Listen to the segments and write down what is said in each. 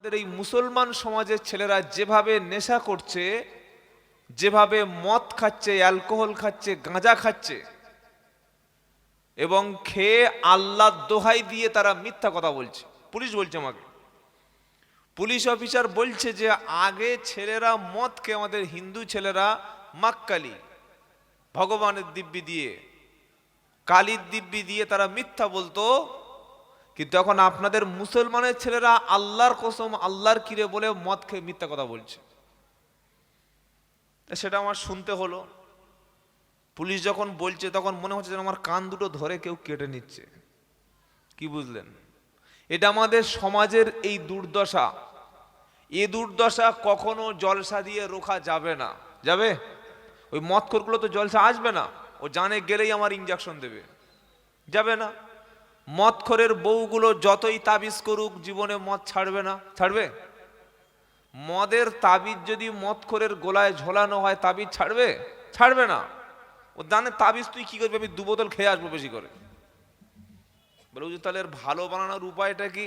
এই মুসলমান সমাজের ছেলেরা যেভাবে নেশা করছে, যেভাবে মদ খাচ্ছে, অ্যালকোহল খাচ্ছে, গাঁজা খাচ্ছে এবং খেয়ে আল্লাহর দোহাই দিয়ে তারা মিথ্যা কথা বলছে। পুলিশ বলছে, আমাকে পুলিশ অফিসার বলছে যে আগে ছেলেরা মদ খেয়ে, আমাদের হিন্দু ছেলেরা মাক্কালি ভগবানের দিব্যি দিয়ে, কালীর দিব্যি দিয়ে তারা মিথ্যা বলতো, কিন্তু এখন আপনাদের মুসলমানের ছেলেরা আল্লাহর কসম, আল্লাহর কিরে বলে মদ খেয়ে মিথ্যা কথা বলছে। সেটা আমার শুনতে হলো। পুলিশ যখন বলছে তখন মনে হচ্ছে যেন আমার কান দুটো ধরে কেউ কেটে নিচ্ছে। কি বুঝলেন? এটা আমাদের সমাজের এই দুর্দশা। এ দুর্দশা কখনো জলসা দিয়ে রোখা যাবে না। যাবে? ওই মদখোরগুলো তো জলসা আসবে না, ও জানে গেলেই আমার ইঞ্জেকশন দেবে, যাবে না। মদখোরের বউগুলো যতই তাবিজ করুক জীবনে মদ ছাড়বে না। ছাড়বে? মদের তাবিজ যদি মদখোরের গোলায় ঝোলানো হয়, তাবিজ ছাড়বে? ছাড়বে না। ও জানে তাবিজ তুই কি করবি, আমি 2 বোতল খেয়ে আসবো বেশি করে। বলে তাহলে ভালো বানানোর উপায়টা কি?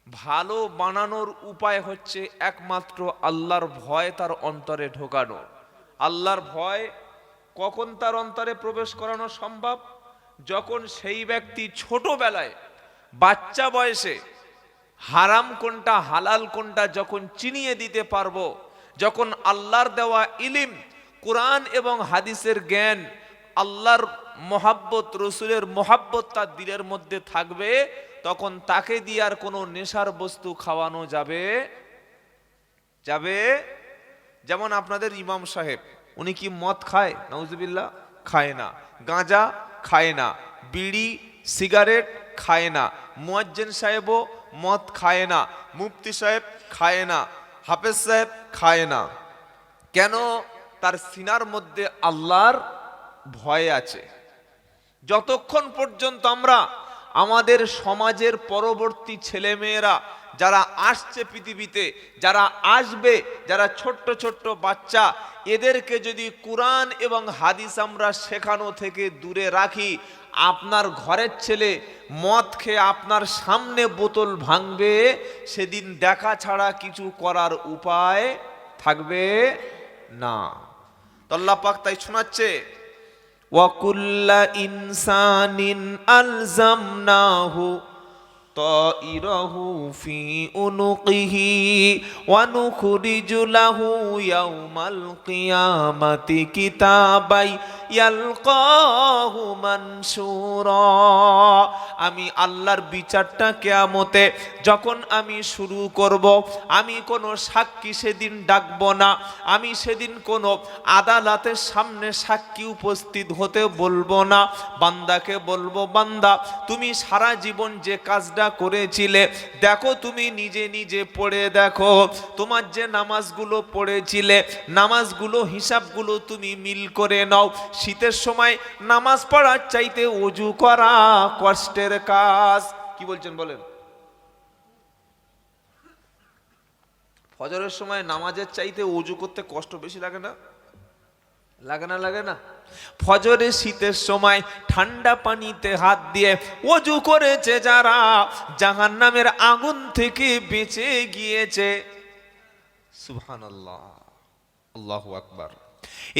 ভালো বানানোর উপায় হচ্ছে একমাত্র আল্লাহর ভয় তার অন্তরে ঢোকানো। আল্লাহর ভয় কখন তার অন্তরে প্রবেশ করানো সম্ভব? যখন সেই ব্যক্তি ছোটবেলায়, বাচ্চা বয়সে হারাম কোনটা হালাল কোনটা যখন চিনিয়ে দিতে পারবো, যখন আল্লাহর দেওয়া ইলিম, কোরআন এবং হাদিসের জ্ঞান, আল্লাহর মোহাব্বত, রসুলের মোহাব্বত তার দিলের মধ্যে থাকবে, তখন তাকে দিয়ে আর কোনো নেশার বস্তু খাওয়ানো যাবে যাবে যেমন আপনাদের ইমাম সাহেব, উনি কি মদ খায়? নাউজুবিল্লাহ, খায় না। গাঁজা খায় না, বিড়ি সিগারেট খায় না। মুয়াজ্জিন সাহেবও মদ খায় না, মুফতি সাহেব খায় না, হাফেজ সাহেব খায় না। কেন? তার সিনার মধ্যে আল্লাহর ভয় আছে। যতক্ষণ পর্যন্ত আমরা আমাদের সমাজের পরবর্তী ছেলেমেয়েরা যারা আসছে পৃথিবীতে, যারা আসবে, যারা ছোট্ট ছোট্ট বাচ্চা, এদেরকে যদি কোরআন এবং হাদিস আমরা শেখানো থেকে দূরে রাখি, আপনার ঘরের ছেলে মদ খেয়ে আপনার সামনে বোতল ভাঙবে, সেদিন দেখা ছাড়া কিছু করার উপায় থাকবে না। তো আল্লাহ পাক তাই শোনাচ্ছে, ওয়াকুল্লা ইনসানিন আলজামনাহু তাইরাহু ফি উনুকিহি ওয়া নুখরিজু লাহু ইয়াউমাল কিয়ামাতি কিতাবাই ইয়ালকাহু মানসুরা। আমি আল্লাহর বিচারটা কিয়ামতে যখন আমি শুরু করব, আমি কোনো সাক্ষী সেদিন ডাকবো না, আমি সেদিন কোনো আদালতের সামনে সাক্ষী উপস্থিত হতে বলবো না। বান্দাকে বলবো, বান্দা তুমি সারা জীবন যে কাজটা করেছিলে, দেখো তুমি নিজে নিজে পড়ে দেখো, তোমার যে নামাজগুলো পড়েছিলে, নামাজগুলো হিসাবগুলো তুমি মিল করে নাও। শীতের সময় নামাজ পড়ার চাইতে ওযু করা কষ্টের কাজ। কি বলছেন বলেন? ফজরের সময় নামাজের চাইতে ওযু করতে কষ্ট বেশি লাগে না? লাগে না? লাগে না? ফজরে শীতের সময় ঠান্ডা পানিতে হাত দিয়ে ওযু করেছে যারা, জাহান্নামের আগুন থেকে বেঁচে গিয়েছে। সুবহানাল্লাহ, আল্লাহু আকবার।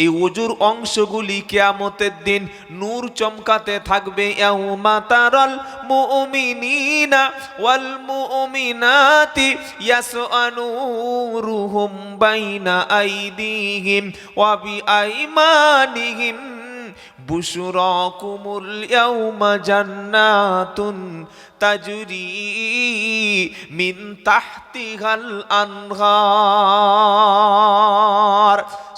এই ওযুর অংশগুলি কিয়ামতের দিন নূর চমকাতে থাকবে। ইয়াউমা তারাল মুমিনিনা ওয়াল মুমিনাতি ইয়াসআনুরুহুম বাইনা আইদিহিম ওয়া বিআইমানিহিম বুশরাকুমুল ইয়াউমা জান্নাতুন তাজরি মিন তাহতিহাল আনহার।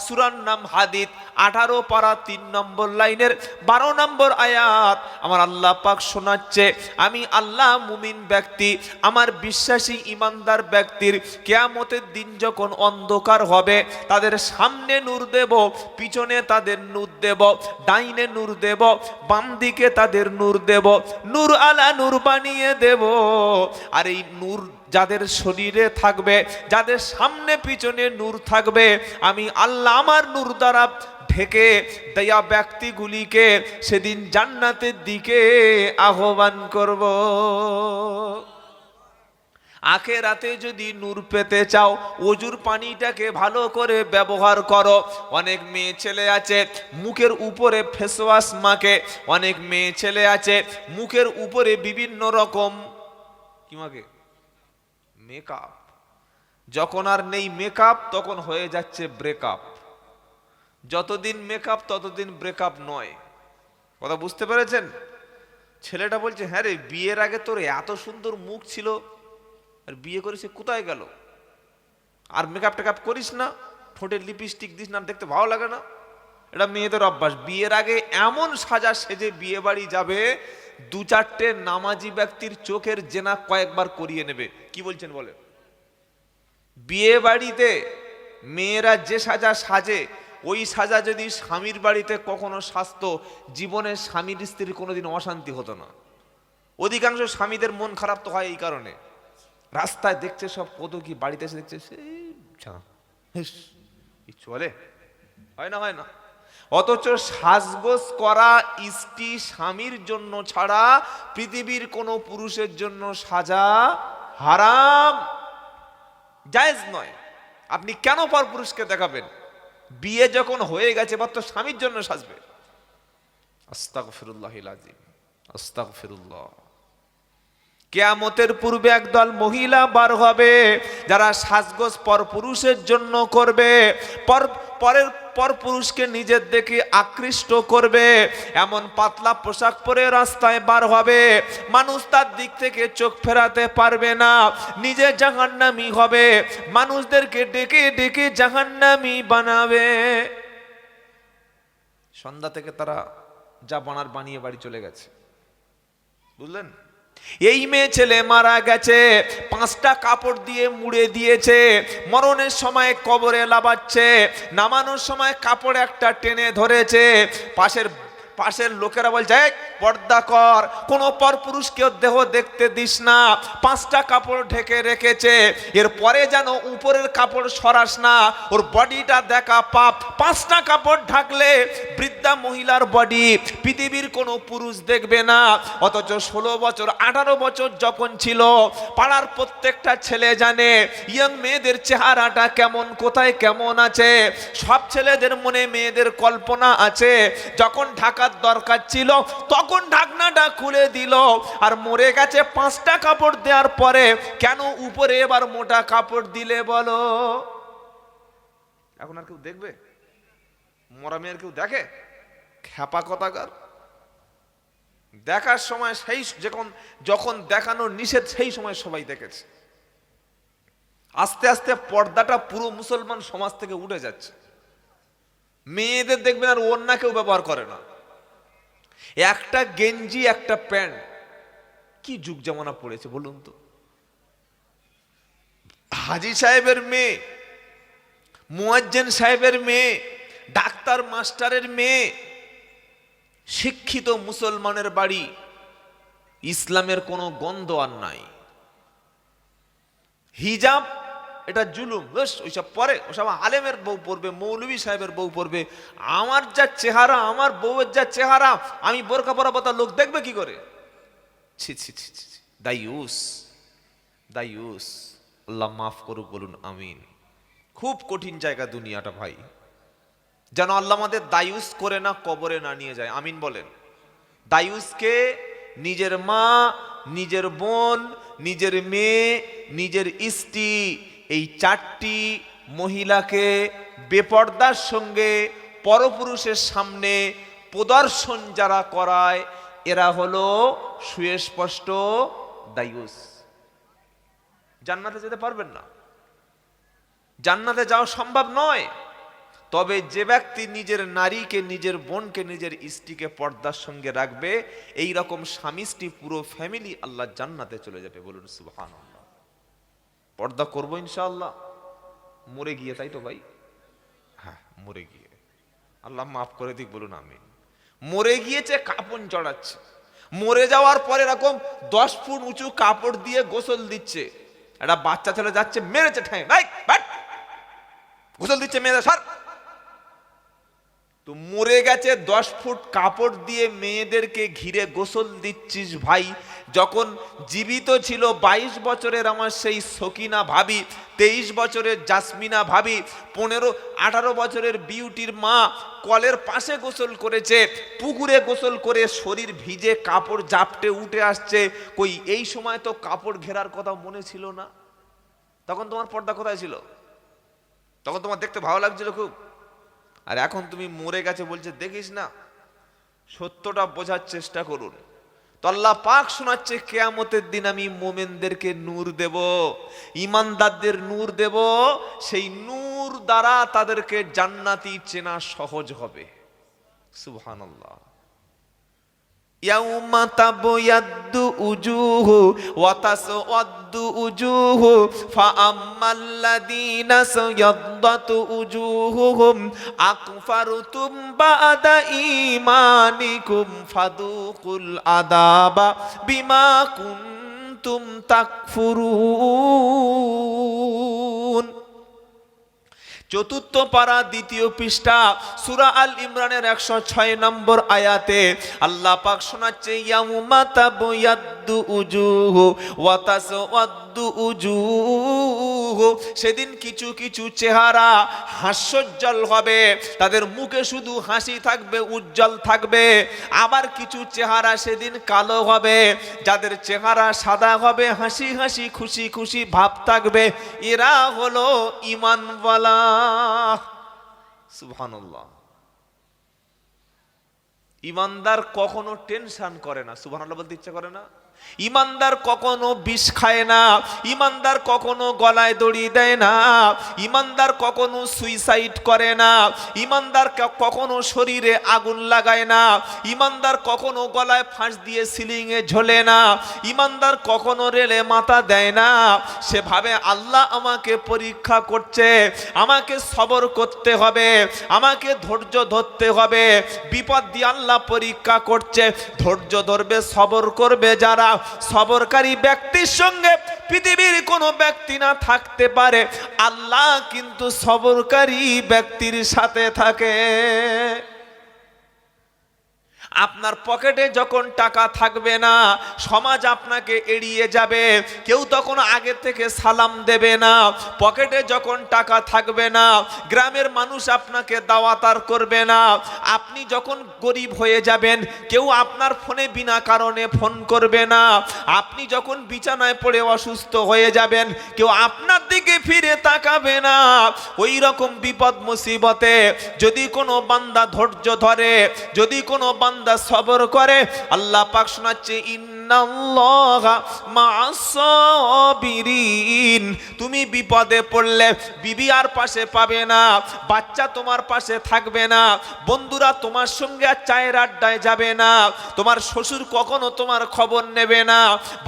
সূরার নাম হাদিদ, 18 পারা 3 নম্বর লাইনের 12 নম্বর আয়াত। আমার আল্লাহ পাক শোনাচ্ছে, আমি আল্লাহ মুমিন ব্যক্তি, আমার বিশ্বাসী ইমানদার ব্যক্তির কিয়ামতের দিন যখন অন্ধকার হবে, তাদের সামনে নূর দেব, পিছনে তাদের নূর দেব, ডাইনে নূর দেব, বাম দিকে তাদের নূর দেব, নূর আলা নূর বানিয়ে দেব। আর এই নূর যাদের শরীরে থাকবে, যাদের সামনে পিছনে নূর থাকবে, আমি আল্লাহ আমার নূর দ্বারা ঢেকে দেয়া ব্যক্তিগুলিকে সেদিন জান্নাতের দিকে আহ্বান করব। আখেরাতে যদি নূর পেতে চাও অজুর পানিটাকে ভালো করে ব্যবহার করো। অনেক মেয়ে ছেলে আছে মুখের উপরে ফেস ওয়াশ মাখে, অনেক মেয়ে ছেলে আছে মুখের উপরে বিভিন্ন রকম কি মাখে, মেকআপ। যখন আর নেই মেকআপ তখন হয়ে যাচ্ছে ব্রেকআপ। যতদিন মেকআপ ততদিন ব্রেকআপ নয়। কথা বুঝতে পেরেছেন? ছেলেটা বলছে, হ্যাঁ রে, বিয়ের আগে তোর এত সুন্দর মুখ ছিল, আর বিয়ে করে সে কোথায় গেল? আর মেকআপ টেকআপ করিস না, ঠোঁটে লিপস্টিক দিস না, দেখতে ভালো লাগে না। এটা মেয়েদের অভ্যাস। বিয়ের আগে এমন সাজা সেজে বিয়ে বাড়ি যাবে, দু চারটে নামাজি ব্যক্তির চোখের জেনা কয়েকবার করিয়ে নেবে। কি বলছেন বলে? বিয়ে বাড়িতে মেয়েরা যে সাজা সাজে, ওই সাজা যদি স্বামীর বাড়িতে কখনো সাজতো, জীবনে স্বামীর স্ত্রীর কোনোদিন অশান্তি হতো না। অধিকাংশ স্বামীদের মন খারাপ তো হয় এই কারণে, রাস্তায় দেখছে সব কত কি, বাড়িতে এসে দেখছে সেই চলে, হয় না হয় না। অথচ সাজগোজ করা স্ত্রী স্বামীর জন্য ছাড়া পৃথিবীর কোনো পুরুষের জন্য সাজা হারাম, জায়েজ নয়। আপনি কেন পর পুরুষকে দেখাবেন? বিয়ে যখন হয়ে গেছে বা তো স্বামীর জন্য সাজবে। আস্তাগফিরুল্লাহিল আযীম, আস্তাগফিরুল্লাহ। কিয়ামতের পূর্বে একদল মহিলা বার হবে যারা সাজগোজ পর পুরুষের জন্য করবে, পর পুরুষকে নিজের দিকে আকৃষ্ট করবে, এমন পাতলা পোশাক পরে রাস্তায় বার হবে, মানুষ তার দিক থেকে চোখ ফেরাতে পারবে না, নিজে জাহান্নামী হবে, মানুষদেরকে ডেকে ডেকে জাহান্নামী বানাবে। সন্ধ্যা থেকে তারা যা বানার বানিয়ে বাড়ি চলে গেছে। বুঝলেন? এই মেয়ে ছেলে মারা গেছে, 5টা কাপড় দিয়ে মুড়ে দিয়েছে, মরণের সময় কবরে লাবাচ্ছে, নামানোর সময় কাপড় একটা টেনে ধরেছে। পাশের লোকেরা বলছে, পর্দা কর, কোনো পরপুরুষকে দেহ দেখতে দিস না, 5টা কাপড় ঢেকে রেখেছে, এরপরে যেন উপরের কাপড় সরাস না, ওর বডিটা দেখা পাপ। 5টা কাপড় ঢাকলে বৃদ্ধা মহিলার বডি পৃথিবীর কোনো পুরুষ দেখবে না। অথচ 16 বছর 18 বছর যখন ছিল, পাড়ার প্রত্যেকটা ছেলে জানে ইয়ং মেয়েদের চেহারাটা কেমন, কোথায় কেমন আছে। সব ছেলেদের মনে মেয়েদের কল্পনা আছে। যখন ঢাকার দরকার ছিল তখন ঢাকনাটা খুলে দিল, আর মরে গেছে 5টা কাপড় দেওয়ার পরে কেন উপরে এবার মোটা কাপড় দিলে বলো? এখন আর কেউ দেখবে? মরা মেয়ের কেউ দেখে? খ্যাপা কথাকার। দেখার সময় সেই যখন দেখানোর নিষেধ সেই সময় সবাই দেখেছে। আস্তে আস্তে পর্দাটা পুরো মুসলমান সমাজ থেকে উঠে যাচ্ছে। মেয়েদের দেখবেন আর ওড়না কেউ ব্যবহার করে না, একটা গেঞ্জি একটা প্যান্ট। কি যুগ জামানা পড়েছে বলুন তো। হাজী সাহেবের মেয়ে, মুয়াজ্জিন সাহেবের মেয়ে, ডাক্তার মাস্টারের মেয়ে, শিক্ষিত মুসলমানের বাড়ি, ইসলামের কোনো গন্ধ আর নাই। হিজাব এটা জুলুম, ওইসব পরে, ওসব আলেমের বউ পড়বে, মৌলভী সাহেবের বউ পড়বে। আমার যা চেহারা, আমার বউয়ের যা চেহারা, আমি বোরকা পরাবো তা লোক দেখবে কি করে? ছি ছি ছি ছি, দায়ুস দায়ুস। আল্লাহ মাফ করুক, বলুন আমিন। খুব কঠিন জায়গা দুনিয়াটা ভাই, যেন আল্লাহ আমাদের দায়ুস করে না কবরে না নিয়ে যায়। আমিন বলেন। দায়ুসকে নিজের মা, নিজের বোন, নিজের মেয়ে, নিজের স্ত্রী, এই 4টি মহিলাকে বেপর্দার সঙ্গে পরপুরুষের সামনে প্রদর্শন যারা করায়, এরা হলো সুস্পষ্ট দায়ুস। জান্নাতে যেতে পারবেন না, জান্নাতে যাওয়া সম্ভব নয়। তবে যে ব্যক্তি নিজের নারীকে, নিজের বোনকে, নিজের স্ত্রীকে পর্দার সঙ্গে রাখবে, এই রকম স্বামী স্ত্রী পুরো ফ্যামিলি আল্লাহ জান্নাতে চলে যাবে। বলুন সুবহানাল্লাহ। পর্দা করবো ইনশাআল্লাহ, মরে গিয়ে, তাই তো ভাই? হ্যাঁ, মরে গিয়ে। আল্লাহ মাফ করে দিক, বলুন আমিন। মরে গিয়েছে, কাপন চড়াচ্ছে, মরে যাওয়ার পরে এরকম 10 ফুট উঁচু কাপড় দিয়ে গোসল দিচ্ছে। একটা বাচ্চা ছেলে যাচ্ছে, মেরেছে ঠ্যাং, গোসল দিচ্ছে মেয়েদের, সর। তো মরে গেছে, 10 ফুট কাপড় দিয়ে মেয়েদেরকে ঘিরে গোসল দিচ্ছিস ভাই, যখন জীবিত ছিল 22 বছরের আমার সেই সকিনা ভাবি, 23 বছরের জাসমিনা ভাবি, 15-18 বছরের বিউটির মা কলের পাশে গোসল করেছে, পুকুরে গোসল করে শরীর ভিজে কাপড় জাপটে উঠে আসছে। কই এই সময় তো কাপড় ঘেরার কথা মনে ছিল না? তখন তোমার পর্দা কোথায় ছিল? তখন তোমার দেখতে ভালো লাগছিল খুব। আর এখন তুমি মরে গেছে বলছে দেখিস না। সত্যটা বোঝার চেষ্টা করুন। তো আল্লাহ পাক শোনাচ্ছে কিয়ামতের দিন আমি মুমিনদেরকে নূর দেব, ঈমানদারদের নূর দেব, সেই নূর দ্বারা তাদেরকে জান্নাতি চেনা সহজ হবে। সুবহানাল্লাহ। ইয়াউমা তাবয়াদ্দু উজুহু ওয়া তাসওয়াদ্দু উজুহু ফাআম্মাল্লাযীনা সায়াদ্দাতু উজুহুহুম আকফারতুম বা'দা ঈমানিকুম ফাদুকুল আযাবা বিমা কুনতুম তাকফুরুন। চতুর্থ পারা দ্বিতীয় পৃষ্ঠা সূরা আল ইমরানের 106 নম্বর আয়াতে আল্লাহ পাক শোনাচ্ছে ইয়াউমা তাবয়াদ্দু উজুহু ওয়া তাসওয়াদ্দু উজুহু। সেদিন কিছু কিছু চেহারা হাস্যোজ্জ্বল হবে, তাদের মুখে শুধু হাসি থাকবে, উজ্জ্বল থাকবে। আবার কিছু চেহারা সেদিন কালো হবে, যাদের চেহারা সাদা হবে, হাসি হাসি খুশি খুশি ভাব থাকবে। এরা হলো ঈমানওয়ালা। সুবহানাল্লাহ। ঈমানদার কখনো টেনশন করে না। সুবহানাল্লাহ বলতে ইচ্ছা করে না? ঈমানদার কখনো বিষ খায় না, ঈমানদার কখনো গলায় দড়ি দেয় না, ঈমানদার কখনো সুইসাইড করে না, ঈমানদার কখনো শরীরে আগুন লাগায় না, ঈমানদার কখনো গলায় ফাঁস দিয়ে সিলিংয়ে ঝোলে না, ঈমানদার কখনো রেলে মাথা দেয় না। সে ভাবে আল্লাহ আমাকে পরীক্ষা করছে, আমাকে সবর করতে হবে, আমাকে ধৈর্য ধরতে হবে। বিপদ দিয়ে আল্লাহ পরীক্ষা করছে, ধৈর্য ধরবে, সবর করবে। যারা সবরকারী ব্যক্তির সঙ্গে পৃথিবীর কোনো ব্যক্তি না থাকতে পারে, আল্লাহ কিন্তু সবরকারী ব্যক্তির সাথে থাকে। আপনার পকেটে যখন টাকা থাকবে না, সমাজ আপনাকে এড়িয়ে যাবে, কেউ তখন আগে থেকে সালাম দেবে না। পকেটে যখন টাকা থাকবে না, গ্রামের মানুষ আপনাকে দাওয়াতার করবে না। আপনি যখন গরিব হয়ে যাবেন, কেউ আপনার ফোনে বিনা কারণে ফোন করবে না। আপনি যখন বিছানায় পড়ে অসুস্থ হয়ে যাবেন, কেউ আপনার দিকে ফিরে তাকাবে না। ওই রকম বিপদ মুসিবতে যদি কোনো বান্দা ধৈর্য ধরে, যদি কোনো বান্দা সবর করে, আল্লাহ পাক শোনাচ্ছে ইন্নাল্লাহা মা'আস সাবিরিন। তুমি বিপদে পড়লে বিবি আর পাশে পাবে না, বাচ্চা তোমার পাশে থাকবে না, বন্ধুরা তোমার সঙ্গে আর চায়ের আড্ডায় যাবে না, তোমার শ্বশুর কখনো তোমার খবর নেবে না,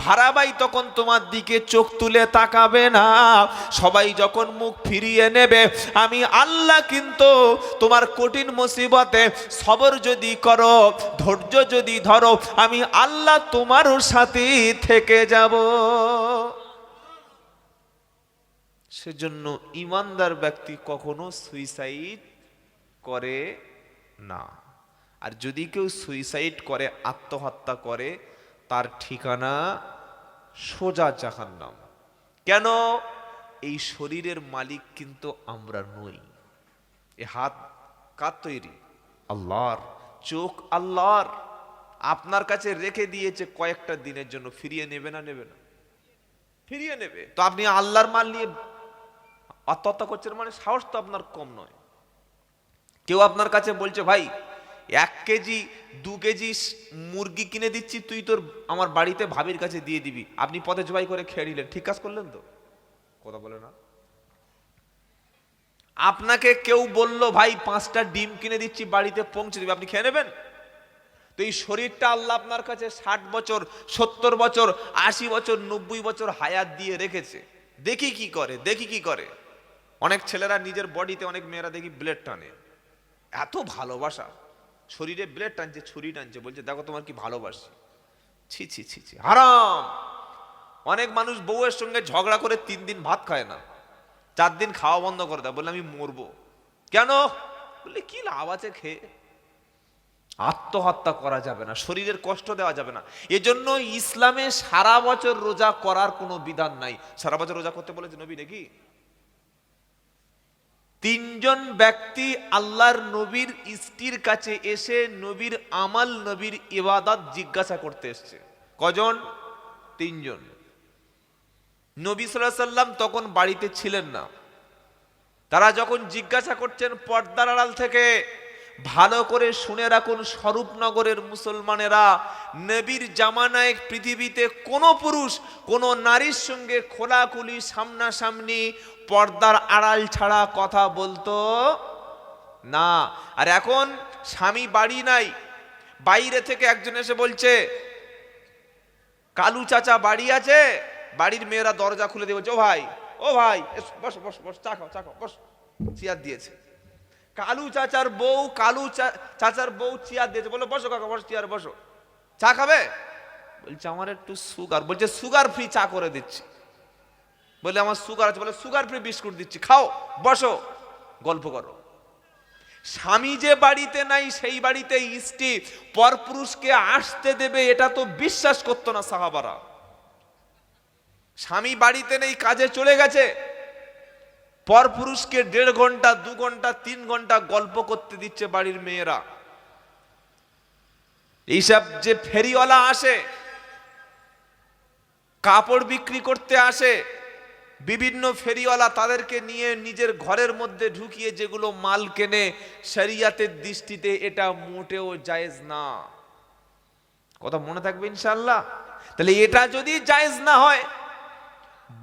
ভাড়া ভাই তখন তোমার দিকে চোখ তুলে তাকাবে না। সবাই যখন মুখ ফিরিয়ে নেবে, আমি আল্লাহ কিন্তু তোমার কঠিন মুসিবতে সবর যদি করো, ধৈর্য যদি ধরো, আমি আল্লাহ তোমার সাথে থেকে যাব। সেজন্য ঈমানদার ব্যক্তি কখনো সুইসাইড করে না। আর যদি কেউ সুইসাইড করে, আত্মহত্যা করে, তার ঠিকানা সোজা জাহান্নাম। কেন? এই শরীরের মালিক কিন্তু আমরা নই। এ হাত কার তৈরি? আল্লাহর। চোখ আল্লাহর। আপনার কাছে রেখে দিয়েছে কয়েকটা দিনের জন্য, ফিরিয়ে নেবে না? নেবে না? ফিরিয়ে নেবে। তো আপনি আল্লাহর মাল নিয়ে আত্মহত্যা করছেন, মানে সাহস তো আপনার কম নয়। কেউ আপনার কাছে বলছে ভাই 1 কেজি 2 কেজি মুরগি কিনে দিচ্ছি, তুই তোর আমার বাড়িতে ভাবির কাছে দিয়ে দিবি। আপনি পথে জবাই করে খেয়ে নিলেন, ঠিক কাজ করলেন তো? কথা বলে না? আপনাকে কেউ বলল ভাই 5টা ডিম কিনে দিচ্ছি, বাড়িতে পৌঁছে দিবি, আপনি খেয়ে নেবেন? তো এই শরীরটা আল্লাহ আপনার কাছে 60 বছর 70 বছর 80 বছর 90 বছর হায়াত দিয়ে রেখেছে। দেখি কি করে, দেখি কি করে। অনেক ছেলেরা নিজের বডিতে, অনেক মেয়েরা দেখি ব্লেড টানে। এত ভালোবাসা, শরীরে ব্লেড টানছে, ছুরি টানছে, বলছে দেখো তোমার কি ভালোবাসি। ছি ছি ছি ছি, হারাম। অনেক মানুষ বউয়ের সঙ্গে ঝগড়া করে 3 দিন ভাত খায় না, 4 দিন খাওয়া বন্ধ করে দেয়, বলে আমি মরবো। কেন? বললে কি লাভ আছে খেয়ে? আত্মহত্যা করা যাবে না, শরীরের কষ্ট দেওয়া যাবে না। এজন্য ইসলামে সারা বছর রোজা করার কোনো বিধান নাই। সারা বছর রোজা করতে বলেছে নবী নাকি? তিনজন ব্যক্তি আল্লাহর নবীর স্ত্রীর কাছে এসে নবীর আমাল, নবীর ইবাদত জিজ্ঞাসা করতে এসছে। কজন? তিনজন। নবী সাল্লাল্লাহু আলাইহি সাল্লাম তখন বাড়িতে ছিলেন না। তারা যখন জিজ্ঞাসা করছেন পর্দার আড়াল থেকে, ভালো করে শুনে রাখুন স্বরূপনগরের মুসলমানেরা, নবীর জামানায় পৃথিবীতে কোনো পুরুষ কোনো নারীর সঙ্গে খোলাখুলি সামনাসামনি পর্দার আড়াল ছাড়া কথা বলতো না। আর এখন স্বামী বাড়ি নাই, বাইরে থেকে একজন এসে বলছে কালু চাচা বাড়ি আছে, বাড়ির মেয়েরা দরজা খুলে দিয়ে বলছে ও ভাই বসো বসো বসো, চা খাও চা খাও, বস। চেয়ার দিয়েছে। কালু চাচার বউ চেয়ার দিয়েছে, বলে বসো কাকা, বসো চেয়ারে বসো, চা খাবে? বলছে আমার একটু সুগার। বলছে সুগার ফ্রি চা করে দিচ্ছি। বলে আমার সুগার আছে। বলে সুগার ফ্রি বিস্কুট দিচ্ছি, খাও, বসো, গল্প করো। স্বামী যে বাড়িতে নাই সেই বাড়িতে স্ত্রী পরপুরুষকে আসতে দেবে এটা তো বিশ্বাস করতো না সাহাবারা। স্বামী বাড়িতে নেই, কাজে চলে গেছে, পরপুরুষকে 1.5 ঘন্টা 2 ঘন্টা 3 ঘন্টা গল্প করতে দিচ্ছে বাড়ির মেয়েরা। এইসব যে ফেরিওয়ালা আসে, কাপড় বিক্রি করতে আসে, বিভিন্ন ফেরিওয়ালা তাদেরকে নিয়ে নিজের ঘরের মধ্যে ঢুকিয়ে যেগুলো মাল কেনে, শরিয়াতের দৃষ্টিতে এটা মোটেও জায়েজ না। কথা মনে থাকবে ইনশাআল্লাহ। তাহলে এটা যদি জায়েজ না হয়,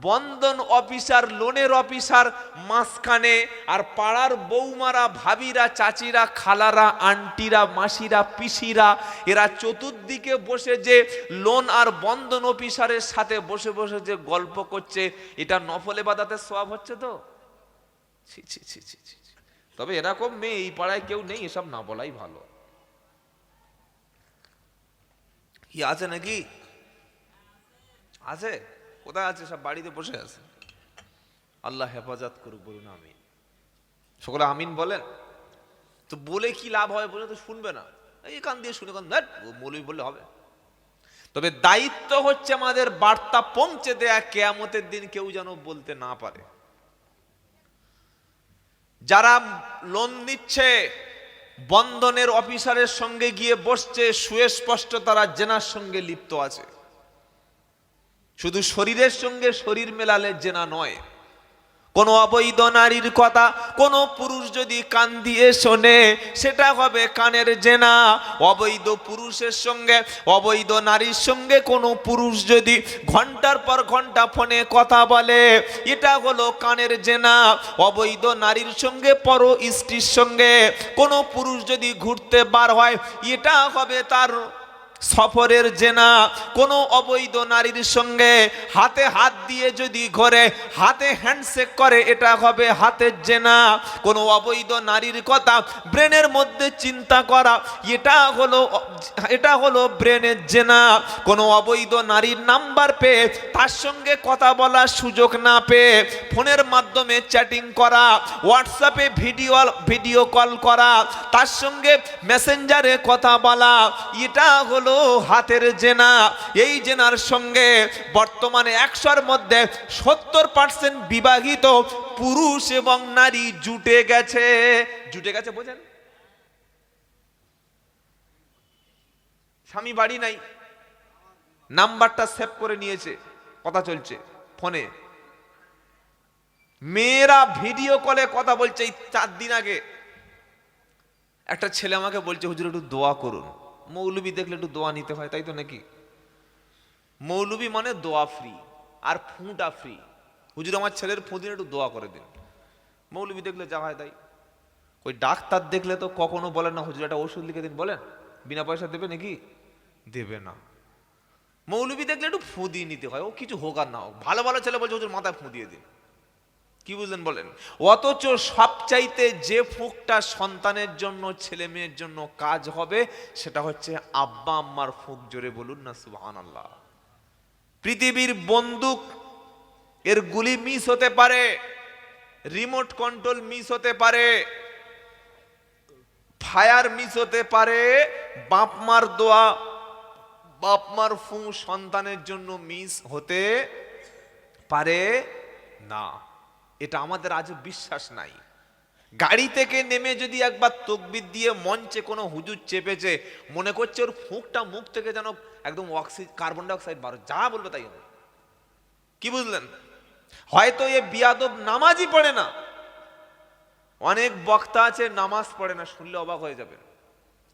বন্ধন অফিসার, লোনের অফিসার মাঝখানে, আর পাড়ার বৌমারা, ভাবিরা, চাচিরা, খালারা, আন্টিরা, মাসিরা, পিসিরা, এরা চতুর্দিকে বসে যে লোন আর বন্ধন অফিসারের সাথে বসে বসে যে গল্প করছে, এটা নফল ইবাদতের সওয়াব হচ্ছে তো? ছি ছি ছি ছি ছি। তবে এরকম মেয়ে এই পাড়ায় কেউ নেই, এসব না বলাই ভালো। কি আছে নাকি? আছে? কোথায় আছে? সব বাড়িতে বসে আছে। আল্লাহ হেফাজত করুক, বলুন আমিন। সকলে আমিন বলেন। তো বলে কি লাভ হয়? বলে তো শুনবে না, এই কান দিয়ে শুনে কান মৌলবি বললে হবে। তবে দায়িত্ব হচ্ছে আমাদের বার্তা পৌঁছে দেয়া, কিয়ামতের দিন কেউ যেন বলতে না পারে। যারা লোন নিচ্ছে, বন্ধনের অফিসারের সঙ্গে গিয়ে বসছে, সুস্পষ্ট তারা জেনার সঙ্গে লিপ্ত আছে। শুধু শরীরের সঙ্গে শরীর মেলালে জেনা নয়, কোন অবৈধ নারীর কথা কোন পুরুষ যদি কান দিয়ে শোনে, সেটা হবে কানের জেনা। অবৈধ পুরুষের সঙ্গে, অবৈধ নারীর সঙ্গে কোন পুরুষ যদি ঘন্টার পর ঘন্টা ফোনে কথা বলে, এটা হলো কানের জেনা। অবৈধ নারীর সঙ্গে, পর স্ত্রীর সঙ্গে কোন পুরুষ যদি ঘুরতে বার হয়, এটা হবে তার সফরের জেনা। কোন অবৈধ নারীর সঙ্গে হাতে হাত দিয়ে যদি ঘরে হাতে হ্যান্ডশেক করে, এটা হবে হাতের জেনা। কোন অবৈধ নারীর কথা ব্রেনের মধ্যে চিন্তা করা, এটা হলো ব্রেনের জেনা। কোন অবৈধ নারীর নাম্বার পেয়ে তার সঙ্গে কথা বলার সুযোগ না পেয়ে ফোনের মাধ্যমে চ্যাটিং করা, হোয়াটসঅ্যাপে ভিডিও কল করা, তার সঙ্গে মেসেঞ্জারে কথা বলা, এটা হলো হাতের জেনা। এই জেনার সঙ্গে বর্তমানে 100-র মধ্যে 70% বিবাহিত পুরুষ এবং নারী জুটে গেছে। বোঝেন? স্বামী বাড়ি নাই, নাম্বারটা সেভ করে নিয়েছে, কথা চলছে ফোনে, মেয়েরা ভিডিও কলে কথা বলছে। এই 4 দিন আগে একটা ছেলে আমাকে বলছে, হুজুর একটু দোয়া করুন। মৌলবি দেখলে একটু দোয়া নিতে হয়, তাই তো নাকি? মৌলবি মানে দোয়া ফ্রি আর ফুঁটা ফ্রি। হুজুর আমার ছেলের ফুঁদিন একটু দোয়া করে দিন। মৌলবি দেখলে যা হয় তাই। ওই ডাক্তার দেখলে তো কখনো বলেন না হুজুর একটা ওষুধ লিখে দিন, বলেন বিনা পয়সা দেবে নাকি? দেবে না। মৌলবি দেখলে একটু ফুঁ দিয়ে নিতে হয়, ও কিছু হোক আর না হোক। ভালো ভালো ছেলে বলছে হুজুর মাথায় ফুঁ দিয়ে দিন। কি বুঝলেন বলেন? অথচ সবচাইতে যে ফুঁকটা সন্তানের জন্য, ছেলে মেয়ের জন্য কাজ হবে, সেটা হচ্ছে আব্বা আম্মার ফুঁক। জোরে বলুন না সুবহানাল্লাহ। পৃথিবীর বন্দুক এর গুলি মিস হতে পারে, রিমোট কন্ট্রোল মিস হতে পারে, ফায়ার মিস হতে পারে, বাপ মার দোয়া, বাপ মার ফু সন্তানের জন্য মিস হতে পারে না। এটা আমাদের আজও বিশ্বাস নাই। গাড়ি থেকে নেমে যদি একবার তাকবীর দিয়ে মঞ্চে কোনো হুজুর চেপেছে, মনে করছে ওর ফুঁকটা মুখ থেকে যেন একদম কার্বন ডাইঅক্সাইড বার, যা বলবে তাই হবে। কি বুঝলেন? হয়তো এ বিয়াদব নামাজই পড়ে না। অনেক বক্তা আছে নামাজ পড়ে না, শুনলে অবাক হয়ে যাবে।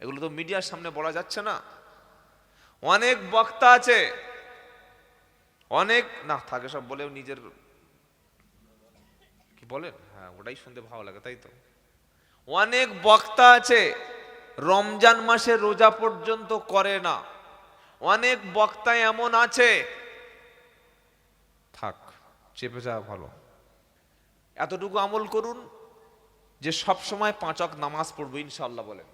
এগুলো তো মিডিয়ার সামনে বলা যাচ্ছে না। অনেক বক্তা আছে, অনেক না থাকে সব বলেও নিজের কি বলেন, হ্যাঁ ওটাই শুনতে ভালো লাগে, তাই তো। অনেক বক্তা আছে রমজান মাসে রোজা পর্যন্ত করে না। অনেক বক্তা এমন আছে, থাক চেপে যাওয়া ভালো। এতটুকু আমল করুন যে সব সময় 5 ওয়াক্ত নামাজ পড়বো ইনশাআল্লাহ। বলেন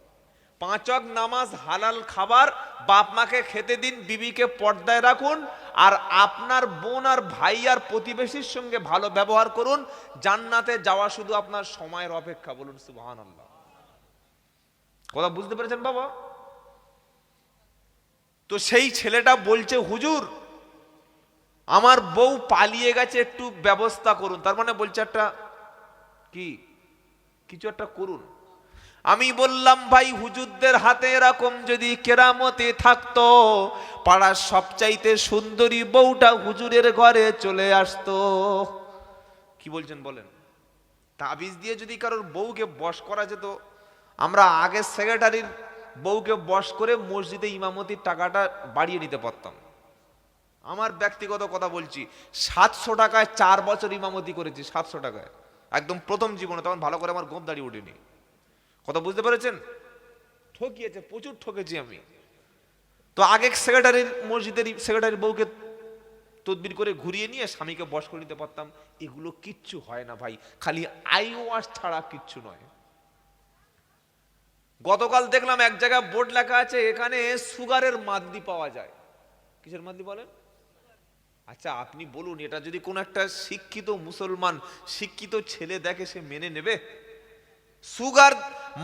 5 ওয়াক্ত নামাজ, হালাল খাবার বাপ মাকে খেতে দিন, বিবিকে পর্দায় রাখুন, আর আপনার বোন আর ভাই আর প্রতিবেশীর সঙ্গে ভালো ব্যবহার করুন। জান্নাতে যাওয়া শুধু আপনার সময়ের অপেক্ষা। বলুন সুবহানাল্লাহ। কথা বুঝতে পেরেছেন বাবা? তো সেই ছেলেটা বলছে, হুজুর আমার বউ পালিয়ে গেছে, একটু ব্যবস্থা করুন। তার মানে বলছে একটা কি কিছু একটা করুন। আমি বললাম, ভাই হুজুরদের হাতে এরকম যদি কেরামতে থাকতো, পাড়ার সবচাইতে সুন্দরী বউটা হুজুরের ঘরে চলে আসতো। কি বলছেন বলেন? তাবিজ দিয়ে যদি কারোর বউকে বশ করা যেত, আমরা আগে সেক্রেটারির বউকে বশ করে মসজিদে ইমামতির টাকাটা বাড়িয়ে নিতে পারতাম। আমার ব্যক্তিগত কথা বলছি, 700 টাকায় 4 বছর ইমামতি করেছি। 700 টাকায় একদম প্রথম জীবনে, তখন ভালো করে আমার গোপ দাঁড়িয়ে ওঠেনি। কথা বুঝতে পেরেছেন? ঠকিয়েছে, প্রচুর ঠকেছি আমি। তো আগে সেক্রেটারির মসজিদের সেক্রেটারির বউকে তদবির করে ঘুরিয়ে নিয়ে স্বামীকে বশ করে নিতে পারতাম। এগুলো কিচ্ছু হয় না ভাই, খালি আই ওয়াশ ছাড়া কিচ্ছু নয়। গতকাল দেখলাম এক জায়গায় বোর্ড লেখা আছে, এখানে সুগারের মাদলি পাওয়া যায়। কিসের মাদলি বলেন? আচ্ছা আপনি বলুন, এটা যদি কোনো একটা শিক্ষিত মুসলমান, শিক্ষিত ছেলে দেখে, সে মেনে নেবে? সুগার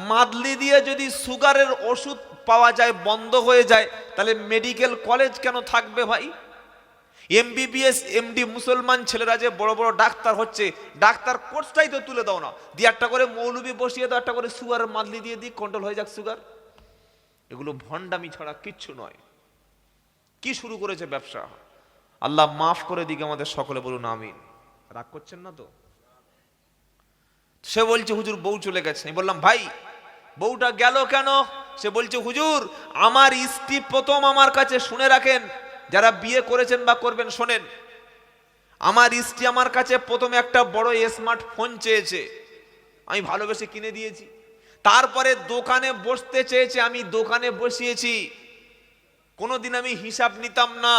মাদলি দিয়ে যদি সুগারের ওষুধ পাওয়া যায়, বন্ধ হয়ে যায়, তাহলে মেডিকেল কলেজ কেন থাকবে ভাই? এমবিবিএস এমডি মুসলমান ছেলেরা যে বড় বড় ডাক্তার হচ্ছে, ডাক্তার কোর্সটাই তো তুলে দাও না, দিয়ে একটা করে মৌলবি বসিয়ে দাও, একটা করে সুগারের মাদলি দিয়ে দিই, কন্ট্রোল হয়ে যাক সুগার। এগুলো ভণ্ডামি ছাড়া কিচ্ছু নয়। কি শুরু করেছে ব্যবসা? আল্লাহ মাফ করে দিকে আমাদের সকলে, বলুন আমিন। রাগ করছেন না তো? সে বলছে হুজুর বউ চলে গেছে। আমি বললাম ভাই বউটা গেল কেন? সে বলছে হুজুর আমার স্ত্রী প্রথম আমার কাছে, শুনে রাখেন যারা বিয়ে করেছেন বা করবেন শোনেন, আমার স্ত্রী আমার কাছে প্রথমে একটা বড় স্মার্টফোন চেয়েছে, আমি ভালোবেসে কিনে দিয়েছি। তারপরে দোকানে বসতে চেয়েছে, আমি দোকানে বসিয়েছি। কোনোদিন আমি হিসাব নিতাম না।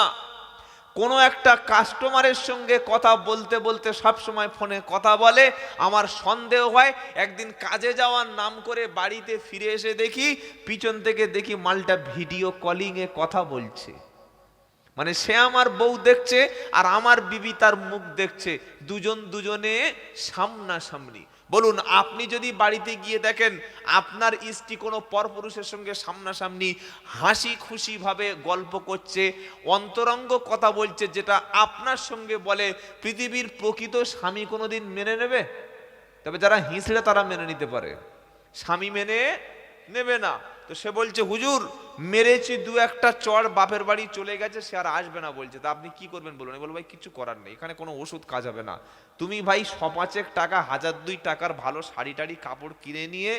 কোনো একটা কাস্টমারের সঙ্গে কথা বলতে বলতে সব সময় ফোনে কথা বলে, আমার সন্দেহ হয়। একদিন কাজে যাওয়ার নাম করে বাড়িতে ফিরে এসে দেখি, পিছন থেকে দেখি মালটা ভিডিও কলিং এ কথা বলছে। মানে সে আমার বউ দেখছে আর আমার বিবি তার মুখ দেখছে, দুজন দুজনে সামনাসামনি। বলুন আপনি যদি বাড়িতে গিয়ে দেখেন আপনার স্ত্রী কোনো পরপুরুষের সঙ্গে সামনাসামনি হাসি খুশি ভাবে গল্প করছে, অন্তরঙ্গ কথা বলছে, যেটা আপনার সঙ্গে বলে, পৃথিবীর প্রকৃত স্বামী কোনোদিন মেনে নেবে? তবে যারা হিঁচড়ে তারা মেনে নিতে পারে, স্বামী মেনে নেবে না। তো সে বলছে হুজুর মেরেছি 2-1টা চড়, বাপের বাড়ি চলে গেছে, সে আর আসবে না বলছে। তা আপনি কি করবেন বলুন? আমি বলবো ভাই কিছু করার নেই, এখানে কোনো ওষুধ কাজ হবে না। তুমি ভাই 100-5 টাকা, 1000-2 টাকার ভালো শাড়ি টাড়ি কাপড় কিনে নিয়ে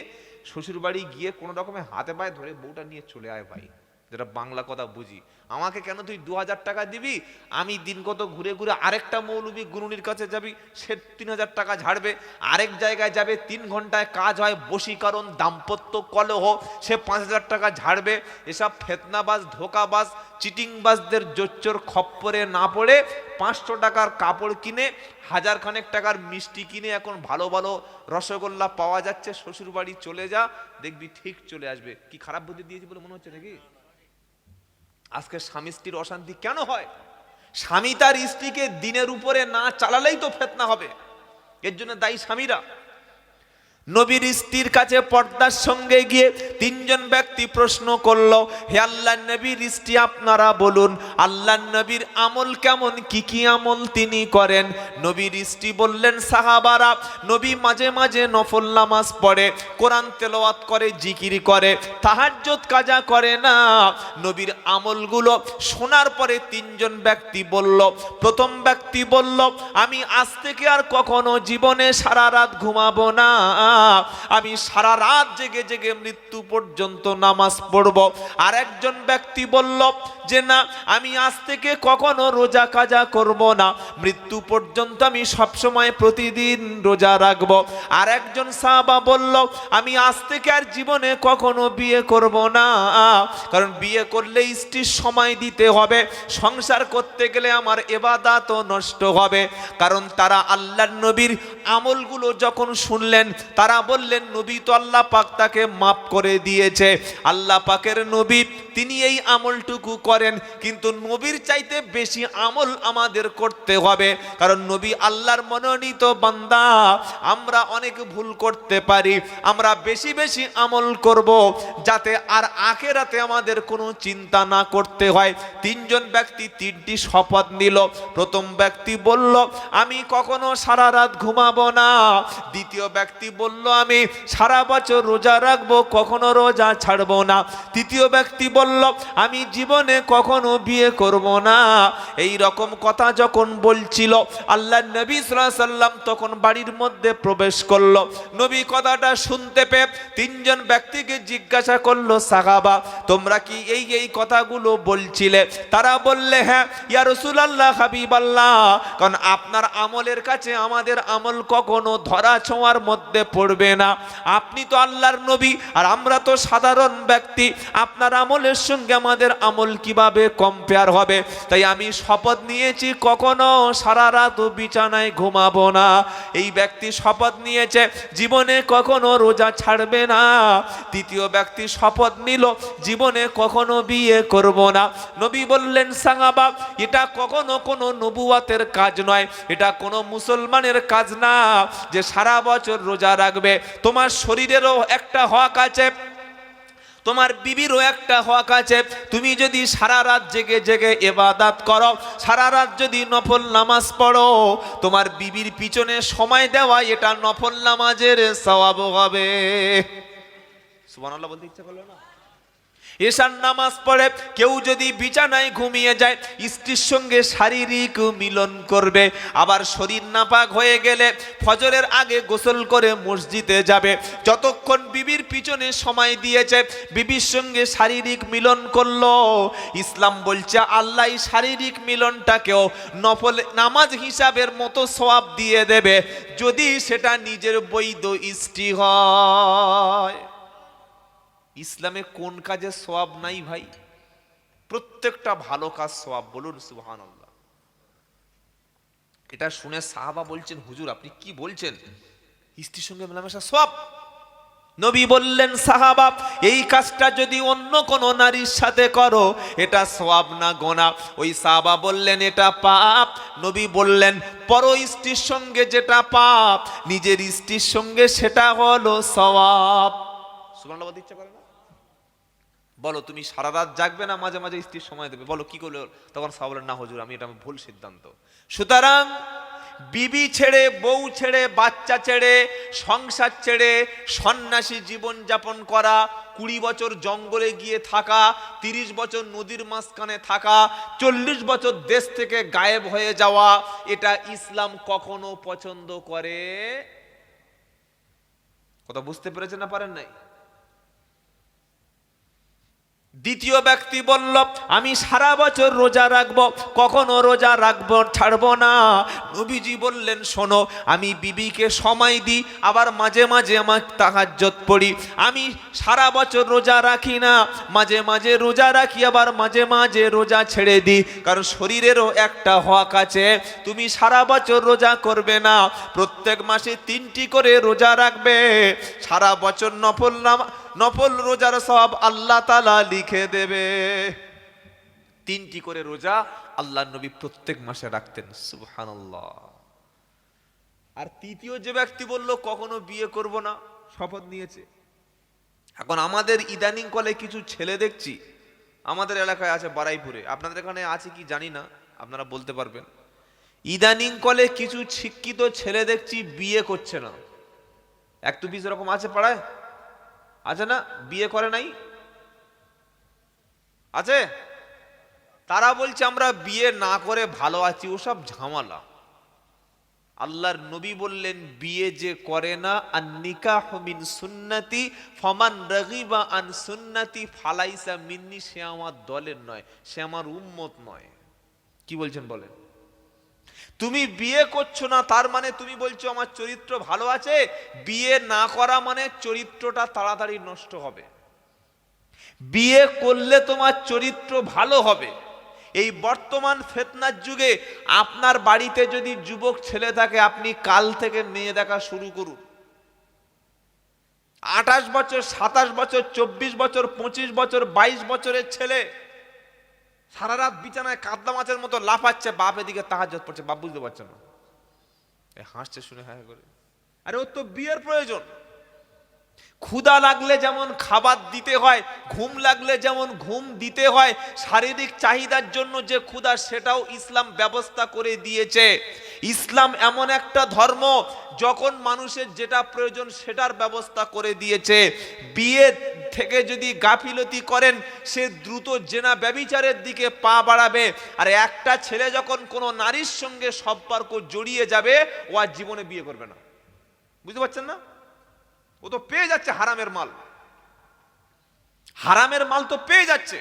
শ্বশুর বাড়ি গিয়ে কোনো রকমে হাতে পায়ে ধরে বউটা নিয়ে চলে আয় ভাই, যেটা বাংলা কথা বুঝি। আমাকে কেন তুই 2000 টাকা দিবি, আমি দিন কত ঘুরে ঘুরে আরেকটা মৌলবি গুরুনির কাছে যাবি, সে 3000 টাকা ঝাড়বে। আরেক জায়গায় যাবে, 3 ঘন্টায় কাজ হয়, বশীকরণ দাম্পত্য কলহ, সে 5000 টাকা ঝাড়বে। এসব ফেতনাবাজ, ধোকাবাজ, চিটিংবাজদের জোচ্চোর খপ্পরে না পড়ে 500 টাকার কাপড় কিনে, 1000 খানেক টাকার মিষ্টি কিনে, এখন ভালো ভালো রসগোল্লা পাওয়া যাচ্ছে, শ্বশুর বাড়ি চলে যা, দেখবি ঠিক চলে আসবে। কি খারাপ বুদ্ধি দিয়েছি বলে মনে হচ্ছে নাকি? আজকে স্বামী স্ত্রীর অশান্তি কেন হয়? স্বামী তার স্ত্রীকে দিনের উপরে না চালালেই তো ফিতনা হবে, এর জন্য দায়ী স্বামীরা। নবীর স্ত্রীর কাছে পর্দার সঙ্গে গিয়ে তিনজন ব্যক্তি প্রশ্ন করলো, হে আল্লাহর নবীর স্ত্রী আপনারা বলুন আল্লাহর নবীর আমল কেমন, কি কি আমল তিনি করেন? নবীর স্ত্রী বললেন, সাহাবারা, নবী মাঝে মাঝে নফল নামাজ পড়ে, কোরআন তেলাওয়াত করে, জিকির করে, তাহাজ্জুদ কাজা করে না। নবীর আমলগুলো শোনার পরে তিনজন ব্যক্তি বলল, প্রথম ব্যক্তি বলল, আমি আজ থেকে আর কখনো জীবনে সারা রাত ঘুমাবো না, আমি সারা রাত জেগে জেগে মৃত্যু পর্যন্ত নামাজ পড়ব। আর একজন ব্যক্তি বলল যে না, আমি আজ থেকে কখনো রোজা কাজা করব না, মৃত্যু পর্যন্ত আমি সবসময় প্রতিদিন রোজা রাখব। আর একজন সাহাবা বলল, আমি আজ থেকে আর জীবনে কখনো বিয়ে করব না, কারণ বিয়ে করলে স্ত্রীর সময় দিতে হবে, সংসার করতে গেলে আমার ইবাদতও নষ্ট হবে। কারণ তারা আল্লাহর নবীর আমলগুলো যখন শুনলেন, তারা বললেন, নবী তো আল্লাহ পাক তাকে মাফ করে দিয়েছে, আল্লাহ পাকের নবী তিনি এই আমলটুকু করেন, কিন্তু নবীর চাইতে বেশি আমল আমাদের করতে হবে, কারণ নবী আল্লাহর মনোনীত বান্দা। আমরা অনেক ভুল করতে পারি, আমরা বেশি বেশি আমল করব যাতে আর আখিরাতে আমাদের কোনো চিন্তা না করতে হয়। তিনজন ব্যক্তি তিনটি শপথ নিল। প্রথম ব্যক্তি বলল, আমি কখনো সারা রাত ঘুমাবো না। দ্বিতীয় ব্যক্তি বলল, আমি সারা বছর রোজা রাখবো, কখনো রোজা ছাড়বো না। তৃতীয় ব্যক্তি বলল, আমি জীবনে কখনো বিয়ে করব না। এই রকম কথা যখন বলছিল, আল্লাহর নবী সাল্লাল্লাহু আলাইহি সাল্লাম তখন বাড়ির মধ্যে প্রবেশ করলো। নবী কথাটা শুনতে পেয়ে তিনজন ব্যক্তিকে জিজ্ঞাসা করলো, সাহাবা, তোমরা কি এই এই কথাগুলো বলছিলে? তারা বললে, হ্যাঁ ইয়া রাসূলুল্লাহ, হাবিবাল্লাহ, কারণ আপনার আমলের কাছে আমাদের আমল কখনো ধরা ছোঁয়ার মধ্যে পড়বে না। আপনি তো আল্লাহর নবী আর আমরা তো সাধারণ ব্যক্তি, আপনার আমলের সঙ্গে আমাদের আমল কিভাবে কম্পেয়ার হবে? তাই আমি শপথ নিয়েছি কখনো সারা রাত বিছানায় ঘুমাবো না। এই ব্যক্তি শপথ নিয়েছে জীবনে কখনো রোজা ছাড়বে না। তৃতীয় ব্যক্তি শপথ নিল জীবনে কখনো বিয়ে করব না। নবী বললেন, সাহাবা, এটা কখনো কোনো নবুয়াতের কাজ নয়, এটা কোনো মুসলমানের কাজ না যে সারা বছর রোজা রাখবে। তোমার শরীরেরও একটা হক আছে, তোমার বিবিরও একটা হক আছে। তুমি যদি সারা রাত জেগে জেগে ইবাদত করো, সারা রাত যদি নফল নামাজ পড়ো, তোমার বিবির পিছনে সময় দেওয়া এটা নফল নামাজের সওয়াব হবে। সুবহানাল্লাহ বলতে ইচ্ছা করলো না? এশার নামাজ পড়ে কেউ যদি বিছানায় ঘুমিয়ে যায়, স্ত্রীর সঙ্গে শারীরিক মিলন করবে, আবার শরীর নাপাক হয়ে গেলে ফজরের আগে গোসল করে মসজিদে যাবে, যতক্ষণ বিবির পিছনে সময় দিয়েছে, বিবির সঙ্গে শারীরিক মিলন করলো, ইসলাম বলছে আল্লাহ শারীরিক মিলনটাকেও নফল নামাজ হিসাবের মতো সওয়াব দিয়ে দেবে, যদি সেটা নিজের বৈধ স্ত্রী হয়। ইসলামে কোন কাজে সওয়াব নাই ভাই? প্রত্যেকটা ভালো কাজ সওয়াব। বলুন সুবহানাল্লাহ। এটা শুনে সাহাবা বলছেন, হুজুর আপনি কি বলছেন? স্ত্রীর সঙ্গে মেলামেশা সওয়াব? নবী বললেন, সাহাবা, এই কাজটা যদি অন্য কোন নারীর সাথে করো এটা সওয়াব না গুনাহ। ওই সাহাবা বললেন, এটা পাপ। নবী বললেন, পর স্ত্রীর সঙ্গে যেটা পাপ, নিজের স্ত্রীর সঙ্গে সেটা হলো সওয়াব। সুবহানাল্লাহ বলতে ইচ্ছা করে না? বলো, তুমি সারা রাত জাগবে না, মাঝে মাঝে স্ত্রীর সময় দেবে, বলো কি করলো? তখন সাহাবা বলেন, না হুজুর, আমি এটা ভুল সিদ্ধান্ত। সুতরাং বিবি ছেড়ে, বউ ছেড়ে, বাচ্চা ছেড়ে, সংসার ছেড়ে সন্ন্যাসী জীবন যাপন করা, 20 বছর জঙ্গলে গিয়ে থাকা, 30 বছর নদীর মাঝখানে থাকা, 40 বছর দেশ থেকে গায়েব হয়ে যাওয়া, এটা ইসলাম কখনো পছন্দ করে। কথা বুঝতে পেরেছেন না পারেন নাই? দ্বিতীয় ব্যক্তি বলল, আমি সারা বছর রোজা রাখবো, কখনো রোজা রাখবো ছাড়বো না। নবীজি বললেন, শোনো, আমি বিবিকে সময় দিই, আবার মাঝে মাঝে আমার তাহাজ্জুদ পড়ি। আমি সারা বছর রোজা রাখি না, মাঝে মাঝে রোজা রাখি, আবার মাঝে মাঝে রোজা ছেড়ে দিই, কারণ শরীরেরও একটা হক আছে। তুমি সারা বছর রোজা করবে না, প্রত্যেক মাসে 3টি করে রোজা রাখবে, সারা বছর নফল রোজার সওয়াব আল্লাহ তাআলা লিখে দেবে। 3টি করে রোজা আল্লাহর নবী প্রত্যেক মাসে রাখতেন। সুবহানাল্লাহ। আর তৃতীয় যে ব্যক্তি বলল কখনো বিয়ে করব না, শপথ নিয়েছে। এখন আমাদের ইদানিং কলে কিছু ছেলে দেখছি, আমাদের এলাকায় আছে বারাইপুরে, আপনাদের এখানে আছে কি জানি না, আপনারা বলতে পারবেন। ইদানিং কলে কিছু শিক্ষিত ছেলে দেখছি বিয়ে করছে না। এক দু পিস এরকম আছে পাড়ায়, আছে না? বিয়ে করে নাই, আছে। তারা বলছে আমরা বিয়ে না করে ভালো আছি, ওসব ঝামেলা। আল্লাহর নবী বললেন বিয়ে যে করে না, আন নিকাহু মিন সুন্নতি ফামান রাগিবা আন সুন্নতি ফালাইসা মিন্নি, সে আমার দলের নয়, সে আমার উম্মত নয়। কি বলছেন বলেন? তুমি বিয়ে করছো না তার মানে তুমি বলছো আমার চরিত্র ভালো আছে। বিয়ে না করা মানে চরিত্রটা তাড়াতাড়ি নষ্ট হবে। বিয়ে করলে তোমার চরিত্র ভালো হবে। এই বর্তমান ফিতনার যুগে আপনার বাড়িতে যদি যুবক ছেলে থাকে, আপনি কাল থেকে মেয়ে দেখা শুরু করুন। 28 বছর, 27 বছর, 24 বছর, 25 বছর, 22 বছরের ছেলে সারা রাত বিছানায় কাদলা মাছের মতো লাফাচ্ছে, বাপ এদিকে তাহাজ্জুদ পড়ছে, বাপ বুঝতে পারছে না, হাসছে শুনে হ্যাঁ করে। আরে ওর তো বিয়ের প্রয়োজন। ক্ষুধা লাগলে যেমন খাবার দিতে হয়, ঘুম লাগলে যেমন ঘুম দিতে হয়, শারীরিক চাহিদার জন্য যে ক্ষুধা সেটাও ইসলাম ব্যবস্থা করে দিয়েছে। ইসলাম এমন একটা ধর্ম যখন মানুষের যেটা প্রয়োজন সেটার ব্যবস্থা করে দিয়েছে। বিয়ে থেকে যদি গাফিলতি করেন, সে দ্রুত জেনা ব্যভিচারের দিকে পা বাড়াবে। আর একটা ছেলে যখন কোনো নারীর সঙ্গে সম্পর্ক জড়িয়ে যাবে, ও আর জীবনে বিয়ে করবে না। বুঝতে পারছেন না? ও তো পেয়ে যাচ্ছে হারামের মাল, হারামের মাল তো পেয়ে যাচ্ছে।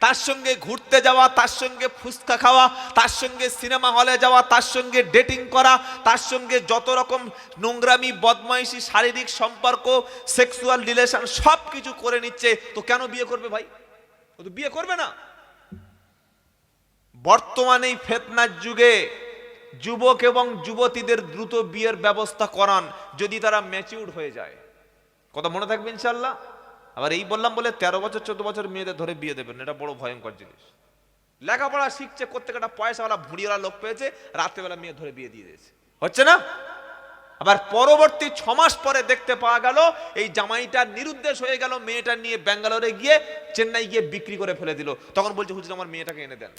তার সঙ্গে ঘুরতে যাওয়া, তার সঙ্গে ফুচকা খাওয়া, তার সঙ্গে সিনেমা হলে যাওয়া, তার সঙ্গে ডেটিং করা, তার সঙ্গে যত রকম নোংরামি, বদমাইশি, শারীরিক সম্পর্ক, সেক্সুয়াল রিলেশন সব কিছু করে নিচ্ছে। তো কেন বিয়ে করবে ভাই? ও তো বিয়ে করবে না। বর্তমানে এই ফিতনার যুগে যুবক এবং যুবতীদের দ্রুত বিয়ের ব্যবস্থা করান, যদি তারা ম্যাচিউর হয়ে যায়। কথা মনে থাকবে ইনশাআল্লাহ। আবার এই বললাম বলে 13 বছর 14 বছর মেয়েদের ধরে বিয়ে দেবেন, এটা বড় ভয়ঙ্কর জিনিস। লেখাপড়া শিখছে, করতে একটা পয়সাওয়ালা ভুঁড়িওয়ালা লোক পেয়েছে, রাত্রেবেলা মেয়ে ধরে বিয়ে দিয়ে দিয়েছে, হচ্ছে না? আবার পরবর্তী 6 মাস পরে দেখতে পাওয়া গেল এই জামাইটা নিরুদ্দেশ হয়ে গেল, মেয়েটা নিয়ে ব্যাঙ্গালোরে গিয়ে, চেন্নাই গিয়ে বিক্রি করে ফেলে দিল। তখন বলছে হুজুর আমার মেয়েটাকে এনে দেন।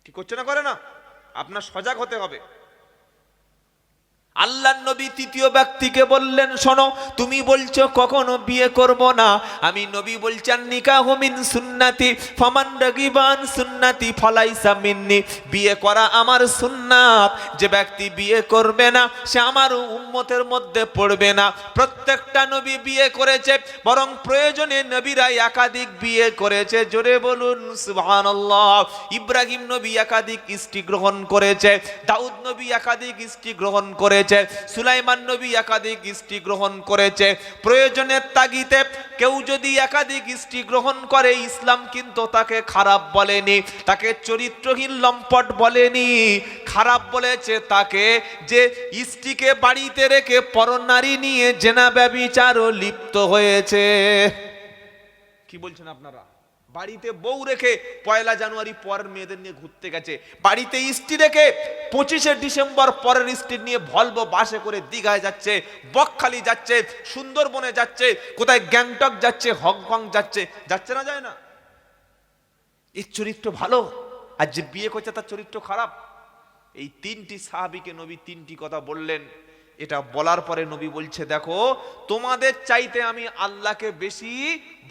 কি করছে না করে না? আপনার সজাগ হতে হবে। আল্লাহর নবী তৃতীয় ব্যক্তিকে বললেন, শোনো, তুমি বলছো কখনো বিয়ে করব না, আমি নবী বলছেন নিকাহু মিন সুন্নতি ফামান রাগিবা আন সুন্নতি ফালাইসা মিন্নি, বিয়ে করা আমার সুন্নাত। যে ব্যক্তি বিয়ে করবে না সে আমার উম্মতের মধ্যে পড়বে না। প্রত্যেকটা নবী বিয়ে করেছে, বরং প্রয়োজনে নবীরা একাধিক বিয়ে করেছে। জোরে বলুন সুবহানাল্লাহ। ইব্রাহিম নবী একাধিক স্ত্রী গ্রহণ করেছে, দাউদ নবী একাধিক স্ত্রী গ্রহণ করেছে, সুলাইমান নবী একাধিক স্ত্রী গ্রহণ করেছে। প্রয়োজনের তাগিদে কেউ যদি একাধিক স্ত্রী গ্রহণ করে, ইসলাম কিন্তু তাকে খারাপ বলেনি, তাকে চরিত্রহীন লম্পট বলেনি। খারাপ বলেছে তাকে যে স্ত্রীকে বাড়িতে রেখে পরনারী নিয়ে জেনা ব্যভিচারও লিপ্ত হয়েছে। কি বলছেন আপনারা? বাড়িতে বউ রেখে 1 জানুয়ারি পরের মেয়েদের নিয়ে ঘুরতে গেছে, বাড়িতে স্ত্রী রেখে 25শে ডিসেম্বর পরের স্ত্রী নিয়ে ভলভো বাসে করে দীঘায় যাচ্ছে, বকখালি যাচ্ছে, সুন্দরবনে যাচ্ছে, কোথায় গ্যাংটক যাচ্ছে, হংকং যাচ্ছে। যাচ্ছে না? যায় না? এর চরিত্র ভালো, আর যে বিয়ে করছে তার চরিত্র খারাপ। এই 3টি সাহাবীকে নবী 3টি কথা বললেন। এটা বলার পরে নবী বলছে, দেখো তোমাদের চাইতে আমি আল্লাহকে বেশি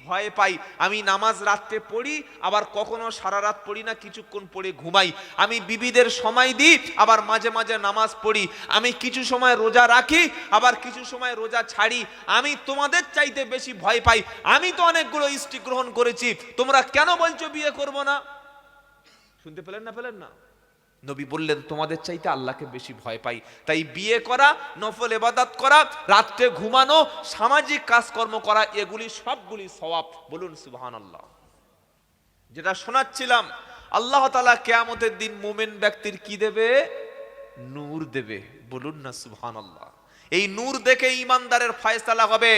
ভয় পাই। আমি নামাজ রাত্রে পড়ি, আবার কখনো সারা রাত পড়ি না, কিছুক্ষণ পড়ে ঘুমাই। আমি বিবিদের সময় দিই, আবার মাঝে মাঝে নামাজ পড়ি। আমি কিছু সময় রোজা রাখি, আবার কিছু সময় রোজা ছাড়ি। আমি তোমাদের চাইতে বেশি ভয় পাই। আমি তো অনেকগুলো স্ত্রী গ্রহণ করেছি, তোমরা কেন বলছো বিয়ে করব না? শুনতে পেলেন না? পেলেন না? নবী বললেন তোমাদের চাইতে আল্লাহকে বেশি ভয় পাই। তাই বিয়ে করা, নফল ইবাদত করা, রাত্রে ঘুমানো, সামাজিক কাজকর্ম করা, এগুলি সবগুলি সওয়াব। বলুন সুবহানাল্লাহ। যেটা শোনাচ্ছিলাম, আল্লাহ তাআলা কিয়ামতের দিন মুমিন ব্যক্তির কি দেবে? নূর দেবে। বলুন না সুবহানাল্লাহ। এই নূর দেখে ইমানদারের ফয়সালা হবে।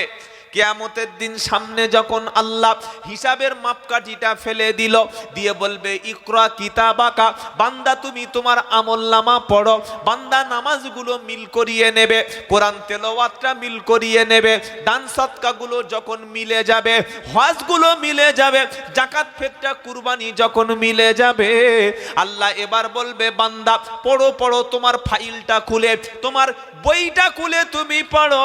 কিয়ামতের দিন সামনে যখন আল্লাহ হিসাবের মাপকাঠিটা ফেলে দিল, দিয়ে বলবে ইকরা কিতাবাকা, বান্দা তুমি তোমার আমলনামা পড়ো। বান্দা নামাজগুলো মিল করিয়ে নেবে, কোরআন তেলাওয়াতটা মিল করিয়ে নেবে, দান সদকাগুলো যখন মিলে যাবে, হজগুলো মিলে যাবে, যাকাত ফিতরা কুরবানি যখন মিলে যাবে, আল্লাহ এবার বলবে বান্দা পড়ো পড়ো, তোমার ফাইলটা খুলে, তোমার বইটা খুলে তুমি পড়ো,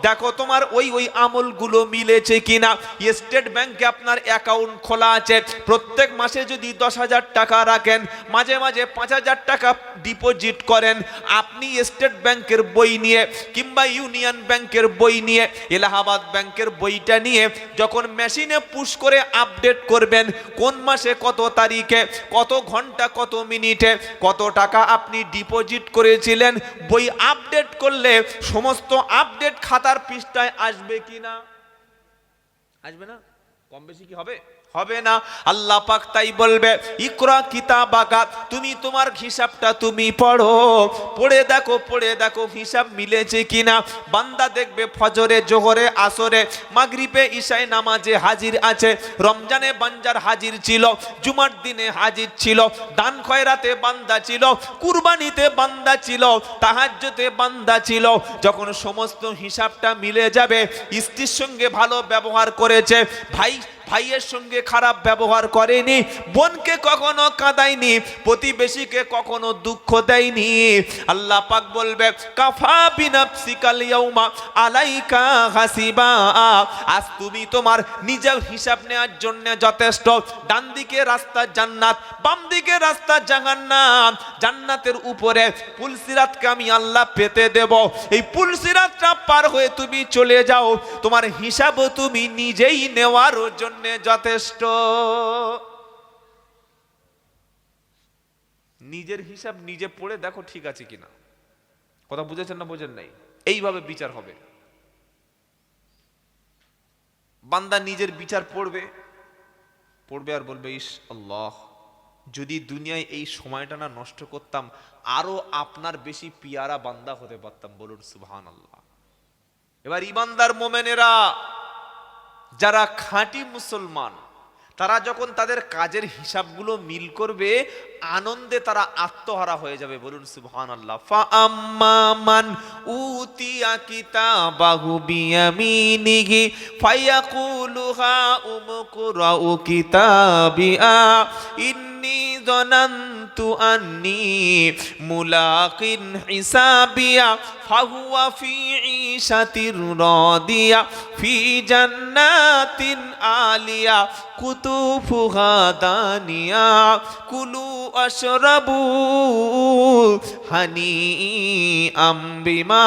দেখো তোমার ওই আমলগুলো মিলেছে কিনা। স্টেট ব্যাংকে আপনার অ্যাকাউন্ট খোলা আছে, প্রত্যেক মাসে যদি 10,000 টাকা রাখেন, মাঝে মাঝে 5,000 টাকা ডিপোজিট করেন, আপনি স্টেট ব্যাংকের বই নিয়ে কিংবা ইউনিয়ন ব্যাংকের বই নিয়ে, এলাহাবাদ ব্যাংকের বইটা নিয়ে যখন মেশিনে পুশ করে আপডেট করবেন, কোন মাসে কত তারিখে কত ঘন্টা কত মিনিটে কত টাকা আপনি ডিপোজিট করেছিলেন, বই আপডেট করলে সমস্ত আপডেট খাতার পৃষ্ঠায় আসবে কিনা? আসবে না? কম বেশি কি হবে? হবে না। আল্লাহ পাক তাই বলবে ইকরা কিতাবাকা, তুমি তোমার হিসাবটা তুমি পড়ো, পড়ে দেখো হিসাব মিলেছে কিনা। বান্দা দেখবে ফজরে, জোহরে, আসরে, মাগরিবে, ইশায় নামাজে হাজির আছে, রমজানে বাঞ্জার হাজির ছিল, জুমার দিনে হাজির ছিল, দান খয়রাতে বান্দা ছিল, কুরবানিতে বান্দা ছিল, তাহাজ্জুদে বান্দা ছিল। যখন সমস্ত হিসাবটা মিলে যাবে, স্ত্রীর সঙ্গে ভালো ব্যবহার করেছে, ভাইয়ের সঙ্গে খারাপ ব্যবহার করেনি, বোনকে কখনো কাঁদায়নি, প্রতিবেশীকে কখনো দুঃখ দেয়নি, আল্লাহ পাক বলবে কাফা বিনাফসিকাল ইয়াউমা আলাইকা হাসিবা, আজ তুমি তোমার নিজের হিসাব নেওয়ার জন্য যথেষ্ট। ডান দিকে রাস্তা জান্নাত, বাম দিকে রাস্তা জাহান্নাম, জান্নাতের উপরে পুলসিরাতকে আমি আল্লাহ পেতে দেব, এই পুলসিরাতটা পার হয়ে তুমি চলে যাও, তোমার হিসাবও তুমি নিজেই নেওয়ার জন্য যথেষ্ট। নিজের হিসাব নিজে পড়ে দেখো ঠিক আছে কিনা। কথা বুঝেছেন না বোঝেন নাই? এইভাবে বিচার হবে। বান্দা নিজের বিচার পড়বে আর বলবে ইস আল্লাহ, যদি দুনিয়ায় এই সময়টা না নষ্ট করতাম, আরো আপনার বেশি পিয়ারা বান্দা হতে পারতাম। বলুন সুবহানাল্লাহ। এবার ইমানদার মোমেনেরা, যারা খাঁটি মুসলমান, তারা যখন তাদের কাজের হিসাবগুলো মিল করবে, আনন্দে তারা আত্মহারা হয়ে যাবে। বলুন সুবহানাল্লাহ। ফাআম্মা মান উতিয়া কিতাবাহু বিয়ামিনিহি ফায়াকুলু হা উমকুরাউ কিতাবিয়া ইন্নী যানানতু আন্নী মুলাকিন হিসাবিয়া ফাহুয়া ফি ঈশাতির রাদিয়া ফি জান্নাতিন আলিয়া কুতুফুহা দানিয়া কুলু আশরাবু হানিআম বিমা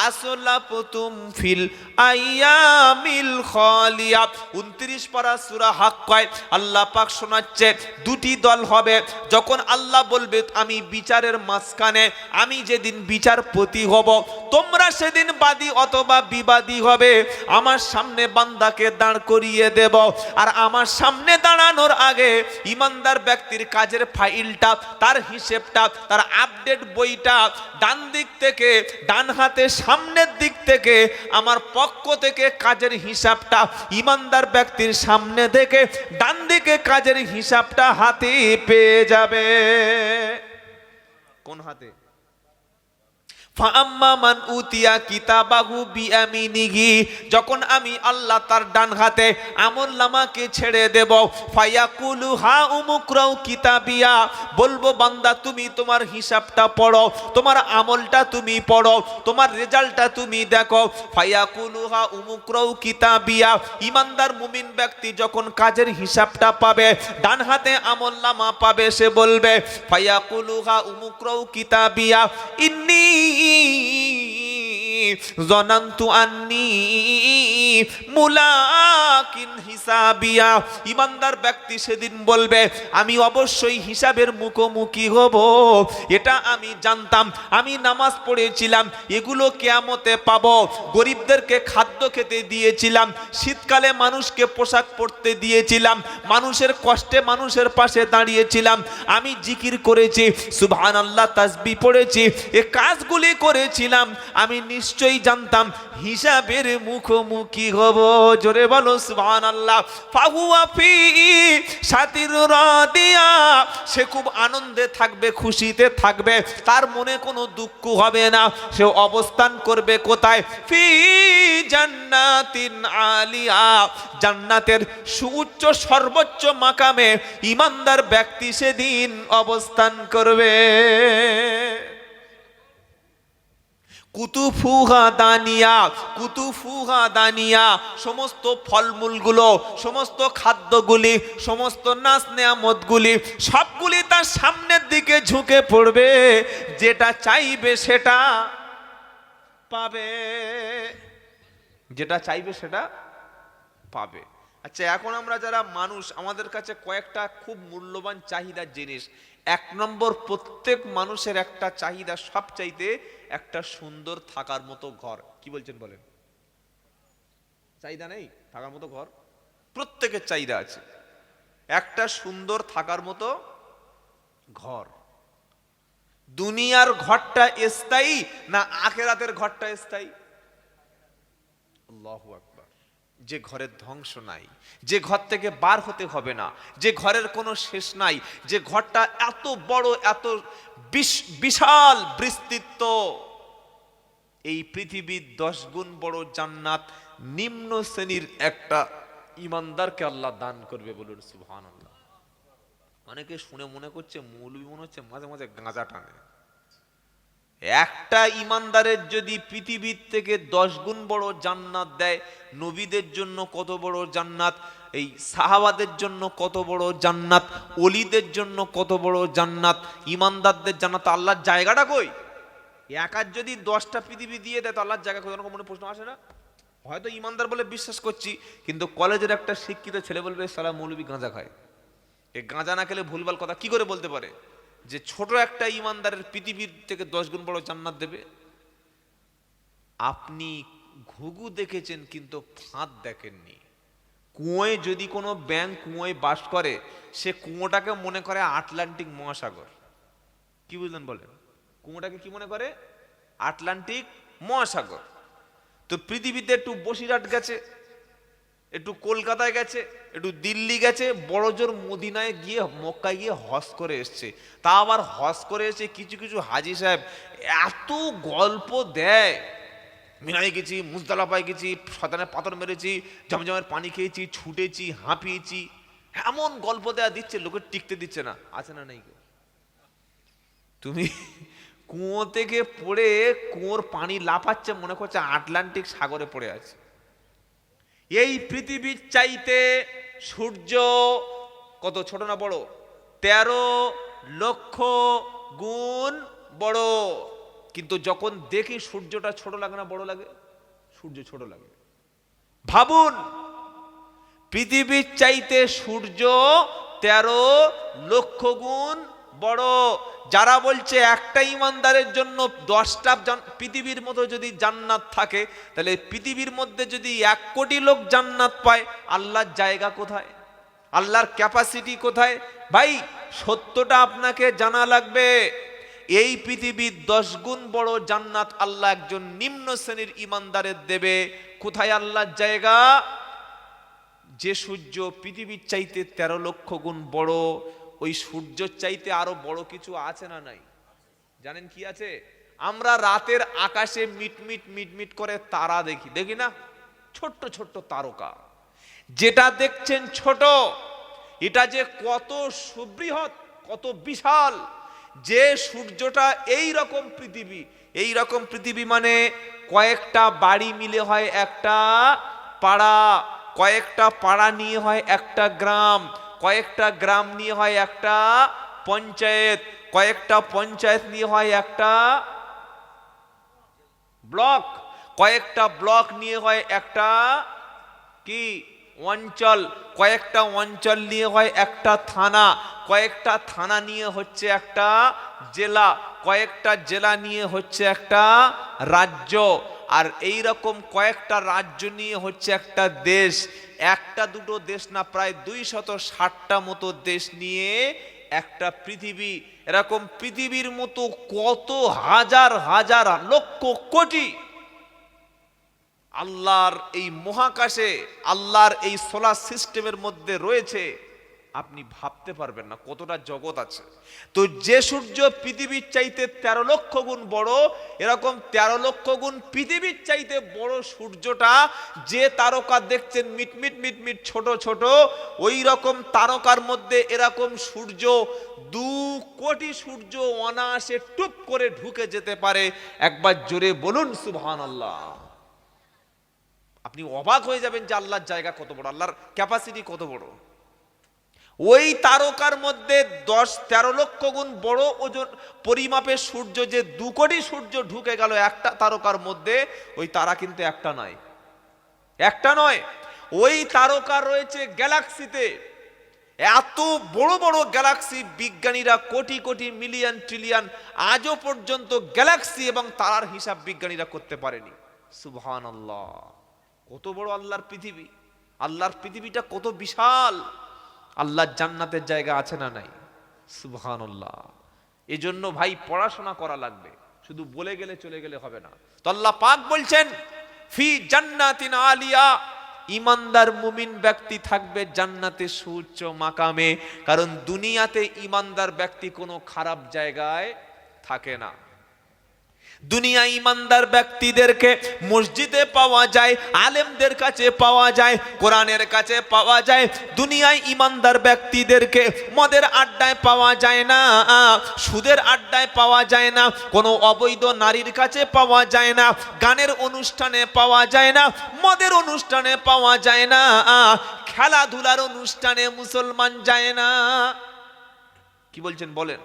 আসলাফতুম ফিল আইয়ামিল খালিয়া। 29 পারা সূরা হাক্কায় আল্লাহ পাক শোনাচ্ছে দুটি দল হবে। যখন আল্লাহ বলবে আমি বিচারের মাঝখানে, আমি যেদিন বিচারপতি হব, তোমরা সেদিন বাদী অথবা বিবাদী হবে। আমার সামনে বান্দাকে দাঁড় করিয়ে দেব, আর আমার সামনে দাঁড়ানোর আগে ইমানদার ব্যক্তির কাজের ফাইলটা, তার হিসেবটা, তার আপডেট বইটা ডান দিক থেকে, ডান হাতে সামনের দিক থেকে আমার পক্ষ থেকে কাজের হিসাবটা ইমানদার ব্যক্তির সামনে থেকে ডান দিকে কাজের হিসাবটা হাতে পেয়ে যাবে। কোন হাতে? ফাআম্মা মান উতিয়া কিতাবাহু বিয়ামিনিহি, যখন আমি আল্লাহ তার ডান হাতে আমলনামাকে ছেড়ে দেব, ফায়াকুলু হা উমুকরাউ কিতাবিয়া, বলবো বান্দা তুমি তোমার হিসাবটা পড়ো, তোমার আমলটা তুমি পড়ো, তোমার রেজাল্টটা তুমি দেখো। ফায়াকুলু হা উমুকরাউ কিতাবিয়া, ইমানদার মুমিন ব্যক্তি যখন কাজের হিসাবটা পাবে, ডান হাতে আমলনামা পাবে, সে বলবে ফায়াকুলু হা উমুকরাউ কিতাবিয়া ইন্নী জানান্তু আন্নী মুলাকিন হিসাবিয়া। ইমানদার ব্যক্তি সেদিন বলবে আমি অবশ্যই হিসাবের মুখোমুখি হব, এটা আমি জানতাম, আমি নামাজ পড়েছিলাম, এগুলো কিয়ামতে পাবো, গরিবদেরকে খাদ্য খেতে দিয়েছিলাম, শীতকালে মানুষকে পোশাক পরতে দিয়েছিলাম, মানুষের কষ্টে মানুষের পাশে দাঁড়িয়েছিলাম, আমি জিকির করেছি, সুবহানাল্লাহ, তাসবিহ পড়েছি, এ কাজগুলি করেছিলাম, আমি নিশ্চয়ই জানতাম হিসাবের মুখোমুখি হব। জোরে বলো সুবহানাল্লাহ। ফাহুয়া ফি শাতির রাদিয়া, সে খুব আনন্দে থাকবে, খুশিতে থাকবে, তার মনে কোনো দুঃখ হবে না। সে অবস্থান করবে কোথায়? ফি জান্নাতিন আলিয়া, জান্নাতের সুউচ্চ সর্বোচ্চ মাকামে ঈমানদার ব্যক্তি সেদিন অবস্থান করবে। কুতুফুহা দানিয়া, কুতুফুহা দানিয়া, সমস্ত ফলমূলগুলো, সমস্ত খাদ্যগুলি, সমস্ত নাজ নেয়ামতগুলি সবগুলি তার সামনের দিকে ঝুঁকে পড়বে, যেটা চাইবে সেটা পাবে, যেটা চাইবে সেটা পাবে। আচ্ছা, এখন আমরা যারা মানুষ, আমাদের কাছে কয়েকটা খুব মূল্যবান চাহিদার জিনিস। এক নম্বর, প্রত্যেক মানুষের একটা চাহিদা, সবচাইতে একটা সুন্দর থাকার মতো ঘর। কি বলছেন বলেন? চাহিদা নেই থাকার মতো ঘর? প্রত্যেকের চাহিদা আছে একটা সুন্দর থাকার মতো ঘর। দুনিয়ার ঘরটা স্থায়ী না আখিরাতের ঘরটা স্থায়ী? আল্লাহু আকবার। যে ঘরের ধ্বংস নাই, যে ঘর থেকে বার হতে হবে না, যে ঘরের কোনো শেষ নাই, যে ঘরটা এত বড়, এত বিশাল বিস্তৃত, এই পৃথিবীর 10 গুণ বড় জান্নাত নিম্ন শ্রেণীর একটা ঈমানদারকে আল্লাহ দান করবে। বলুন সুবহানাল্লাহ। অনেকে শুনে মনে করছে মৌলবি মনে হচ্ছে মাঝে মাঝে গাঁজা টানে। একটা ঈমানদারের যদি পৃথিবীর থেকে 10 গুণ বড় জান্নাত দেয়, নবীদের জন্য কত বড় জান্নাত, এই সাহাবাদের জন্য কত বড় জান্নাত, ওলিদের জন্য কত বড় জান্নাত, ঈমানদারদের জান্নাত। আল্লাহর জায়গাটা কই? একার যদি 10টা পৃথিবী দিয়ে দেয় তো আল্লাহর জায়গা কই? মনে প্রশ্ন আসে না? হয়তো ঈমানদার বলে বিশ্বাস করছি, কিন্তু কলেজের একটা শিক্ষিত ছেলে বলবে সালা মৌলবি গাঁজা খায়। এই গাঁজা না খেলে ভুলভাল কথা কি করে বলতে পারে যে ছোট একটা ঈমানদারের পৃথিবীর থেকে 10 গুণ বড় জান্নাত দেবে? আপনি ঘুঘু দেখেছেন কিন্তু ফাঁদ দেখেননি। কুয়োয় যদি কোনো ব্যাঙ কুয়োয় বাস করে, সে কুয়োটাকে মনে করে আটলান্টিক মহাসাগর। কি বুঝলেন বলেন? কুয়োটাকে কি মনে করে? আটলান্টিক মহাসাগর। তো পৃথিবীতে একটু বসিরহাট গেছে, একটু কলকাতায় গেছে, একটু দিল্লি গেছে, বড় জোর মদিনায় গিয়ে, মক্কায় গিয়ে হজ করে এসছে। তা আবার হজ করে এসে কিছু কিছু হাজি সাহেব এত গল্প দেয়, মিনায় গেছি, মুজদালাফায় গেছি, শয়তানের পাথর মেরেছি, জমজমের পানি খেয়েছি, ছুটেছি, হাঁপিয়েছি, এমন গল্প দেয়া দিচ্ছে, লোকের টিকতে দিচ্ছে না। আছে না নাই? তুমি কুয়ো থেকে পড়ে কুয়োর পানি লাফাচ্ছে, মনে করছে আটলান্টিক সাগরে পড়ে আছে। এই পৃথিবীর চাইতে সূর্য কত ছোট না বড়? 13 লক্ষ গুণ বড়। কিন্তু যখন দেখি সূর্যটা ছোট লাগে না বড় লাগে? সূর্য ছোট লাগে। ভাবুন, পৃথিবীর চাইতে সূর্য 13 লক্ষ গুণ বড়। যারা বলছে একটা ঈমানদারের জন্য 10টা পৃথিবীর মতো যদি জান্নাত থাকে, তাহলে পৃথিবীর মধ্যে যদি 1 কোটি লোক জান্নাত পায়, আল্লাহর জায়গা কোথায়? আল্লাহর ক্যাপাসিটি কোথায়? ভাই, সত্যটা আপনাকে জানা লাগবে। এই পৃথিবীর 10 গুণ বড় জান্নাত আল্লাহ একজন নিম্ন শ্রেণীর ঈমানদারের দেবে। কোথায় আল্লাহর জায়গা? যে সূর্য পৃথিবীর চাইতে 13 লক্ষ গুণ বড়, ওই সূর্যের চাইতে আরো বড় কিছু আছে না নাই? জানেন কি আছে? আমরা রাতের আকাশে মিটমিট মিটমিট করে তারা দেখি, দেখি না? ছোট্ট ছোট্ট তারকা। যেটা দেখছেন ছোট, এটা যে কত সুবৃহৎ, কত বিশাল। যে সূর্যটা এই রকম পৃথিবী, এই রকম পৃথিবী মানে কয়েকটা বাড়ি মিলে হয় একটা পাড়া, কয়েকটা পাড়া নিয়ে হয় একটা গ্রাম, কয়েকটা গ্রাম নিয়ে হয় একটা পঞ্চায়েত, কয়েকটা পঞ্চায়েত নিয়ে হয় একটা ব্লক, কয়েকটা ব্লক নিয়ে হয় একটা কি অঞ্চল, কয়েকটা অঞ্চল নিয়ে হয় একটা থানা, কয়েকটা থানা নিয়ে হচ্ছে একটা জেলা, কয়েকটা জেলা নিয়ে হচ্ছে একটা রাজ্য, আর এই রকম কয়েকটা রাজ্য নিয়ে হচ্ছে একটা দেশ। একটা দুটো দেশ না, প্রায় 260টা মতো দেশ নিয়ে একটা পৃথিবী। এরকম পৃথিবীর মতো কত হাজার হাজার লক্ষ কোটি আল্লাহর এই মহাকাশে, আল্লাহর এই সোলার সিস্টেমের মধ্যে রয়েছে, আপনি ভাবতে পারবেন না কতটা জগৎ আছে। তো যে সূর্য পৃথিবীর চাইতে 13 লক্ষ গুণ বড়, এরকম 13 লক্ষ গুণ পৃথিবীর চাইতে বড় সূর্যটা, যে তারকা দেখছেন মিটমিট মিটমিট ছোট ছোট, ওই রকম তারকার মধ্যে এরকম সূর্য 2 কোটি সূর্য অনায়াসে টুপ করে ঢুকে যেতে পারে। একবার জোরে বলুন সুবহানাল্লাহ। আপনি অবাক হয়ে যাবেন যে আল্লাহর জায়গা কত বড়, আল্লাহর ক্যাপাসিটি কত বড়। ওই তারকার মধ্যে 13 লক্ষ গুণ বড় ওজন পরিমাপের সূর্য, যে 2 কোটি সূর্য ঢুকে গেল একটা তারকার মধ্যে, ওই তারা কিন্তু একটা নয়, একটা নয়, ওই তারকা রয়েছে গ্যালাক্সিতে। এত বড় বড় গ্যালাক্সি, বিজ্ঞানীরা কোটি কোটি মিলিয়ন ট্রিলিয়ন আজও পর্যন্ত গ্যালাক্সি এবং তারার হিসাব বিজ্ঞানীরা করতে পারেনি। সুবহানাল্লাহ, কত বড় আল্লাহর পৃথিবী, আল্লাহর পৃথিবীটা কত বিশাল। আল্লাহর জান্নাতের জায়গা আছে না নাই? সুবহানাল্লাহ। এজন্য ভাই পড়াশোনা করা লাগবে, শুধু বলে গেলে চলে গেলে হবে না। তো আল্লাহ পাক বলছেন ফি জান্নাতিন আলিয়া, ইমানদার মুমিন ব্যক্তি থাকবে জান্নাতে সুউচ্চ মাকামে। কারণ দুনিয়াতে ইমানদার ব্যক্তি কোনো খারাপ জায়গায় থাকে না। দুনিয়া ইমানদার ব্যক্তিদেরকে মসজিদে পাওয়া যায়, আলেমদের কাছে পাওয়া যায়, কোরআনের কাছে পাওয়া যায়। দুনিয়ায় ইমানদার ব্যক্তিদেরকে মদের আড্ডায় পাওয়া যায় না, সুদের আড্ডায় পাওয়া যায় না, কোনো অবৈধ নারীর কাছে পাওয়া যায় না, গানের অনুষ্ঠানে পাওয়া যায় না, মদের অনুষ্ঠানে পাওয়া যায় না, খেলাধুলার অনুষ্ঠানে মুসলমান যায় না। কি বলছেন বলেন?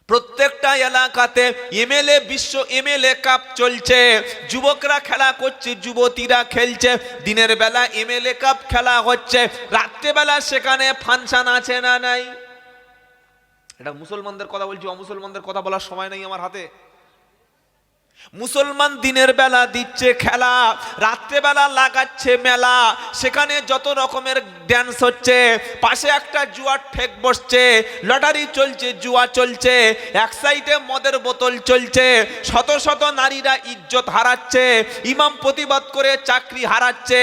প্রত্যেকটা এলাকাতে এমএলএ, বিশ্ব এমএলএ কাপ চলছে, যুবকরা খেলা করছে, যুবতীরা খেলছে। দিনের বেলা এমএলএ কাপ খেলা হচ্ছে, রাত্রেবেলা সেখানে ফাংশন আছে না নাই? এটা মুসলমানদের কথা বলছি, অমুসলমানদের কথা বলার সময় নেই আমার হাতে। মুসলমান দিনের বেলা দিচ্ছে খেলা, রাত্রেবেলা লাগাচ্ছে মেলা, সেখানে যত রকমের ড্যান্স হচ্ছে, পাশে একটা জুয়ার ঠেক বসছে, লটারি চলছে, জুয়া চলছে, এক সাইডে মদের বোতল চলছে, শত শত নারীরা ইজ্জত হারাচ্ছে, ইমাম প্রতিবাদ করে চাকরি হারাচ্ছে,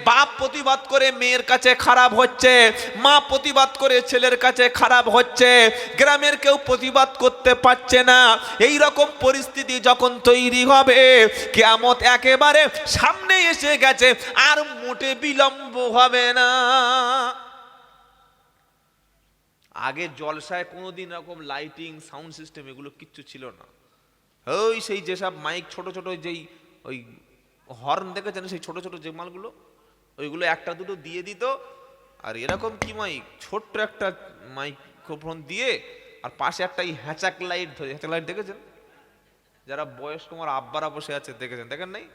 বাপ প্রতিবাদ করে মেয়ের কাছে খারাপ হচ্ছে, মা প্রতিবাদ করে ছেলের কাছে খারাপ হচ্ছে, গ্রামের কেউ প্রতিবাদ করতে পারছে না। এই রকম পরিস্থিতি যখন তৈরি হবে, কিয়ামত একেবারে সামনে এসে গেছে, আর মোটে বিলম্ব হবে না। আগে জলসায় কোনোদিন এরকম লাইটিং, সাউন্ড সিস্টেম এগুলো কিচ্ছু ছিল না। ওই সেই যেসব মাইক, ছোট ছোট যেই ওই হর্ন দেখেছেন, সেই ছোট ছোট যে মালগুলো, ওইগুলো একটা দুটো দিয়ে দিত। আর এরকম কি মাইক, ছোট্ট একটা মাইক্রোফোন দিয়ে, আর পাশে একটা হ্যাচাক লাইট ধরে, হ্যাচাক লাইট দেখেছেন? যারা বয়স্ক আমার আব্বারা বসে আছে দেখেছেন, দেখেন নাই?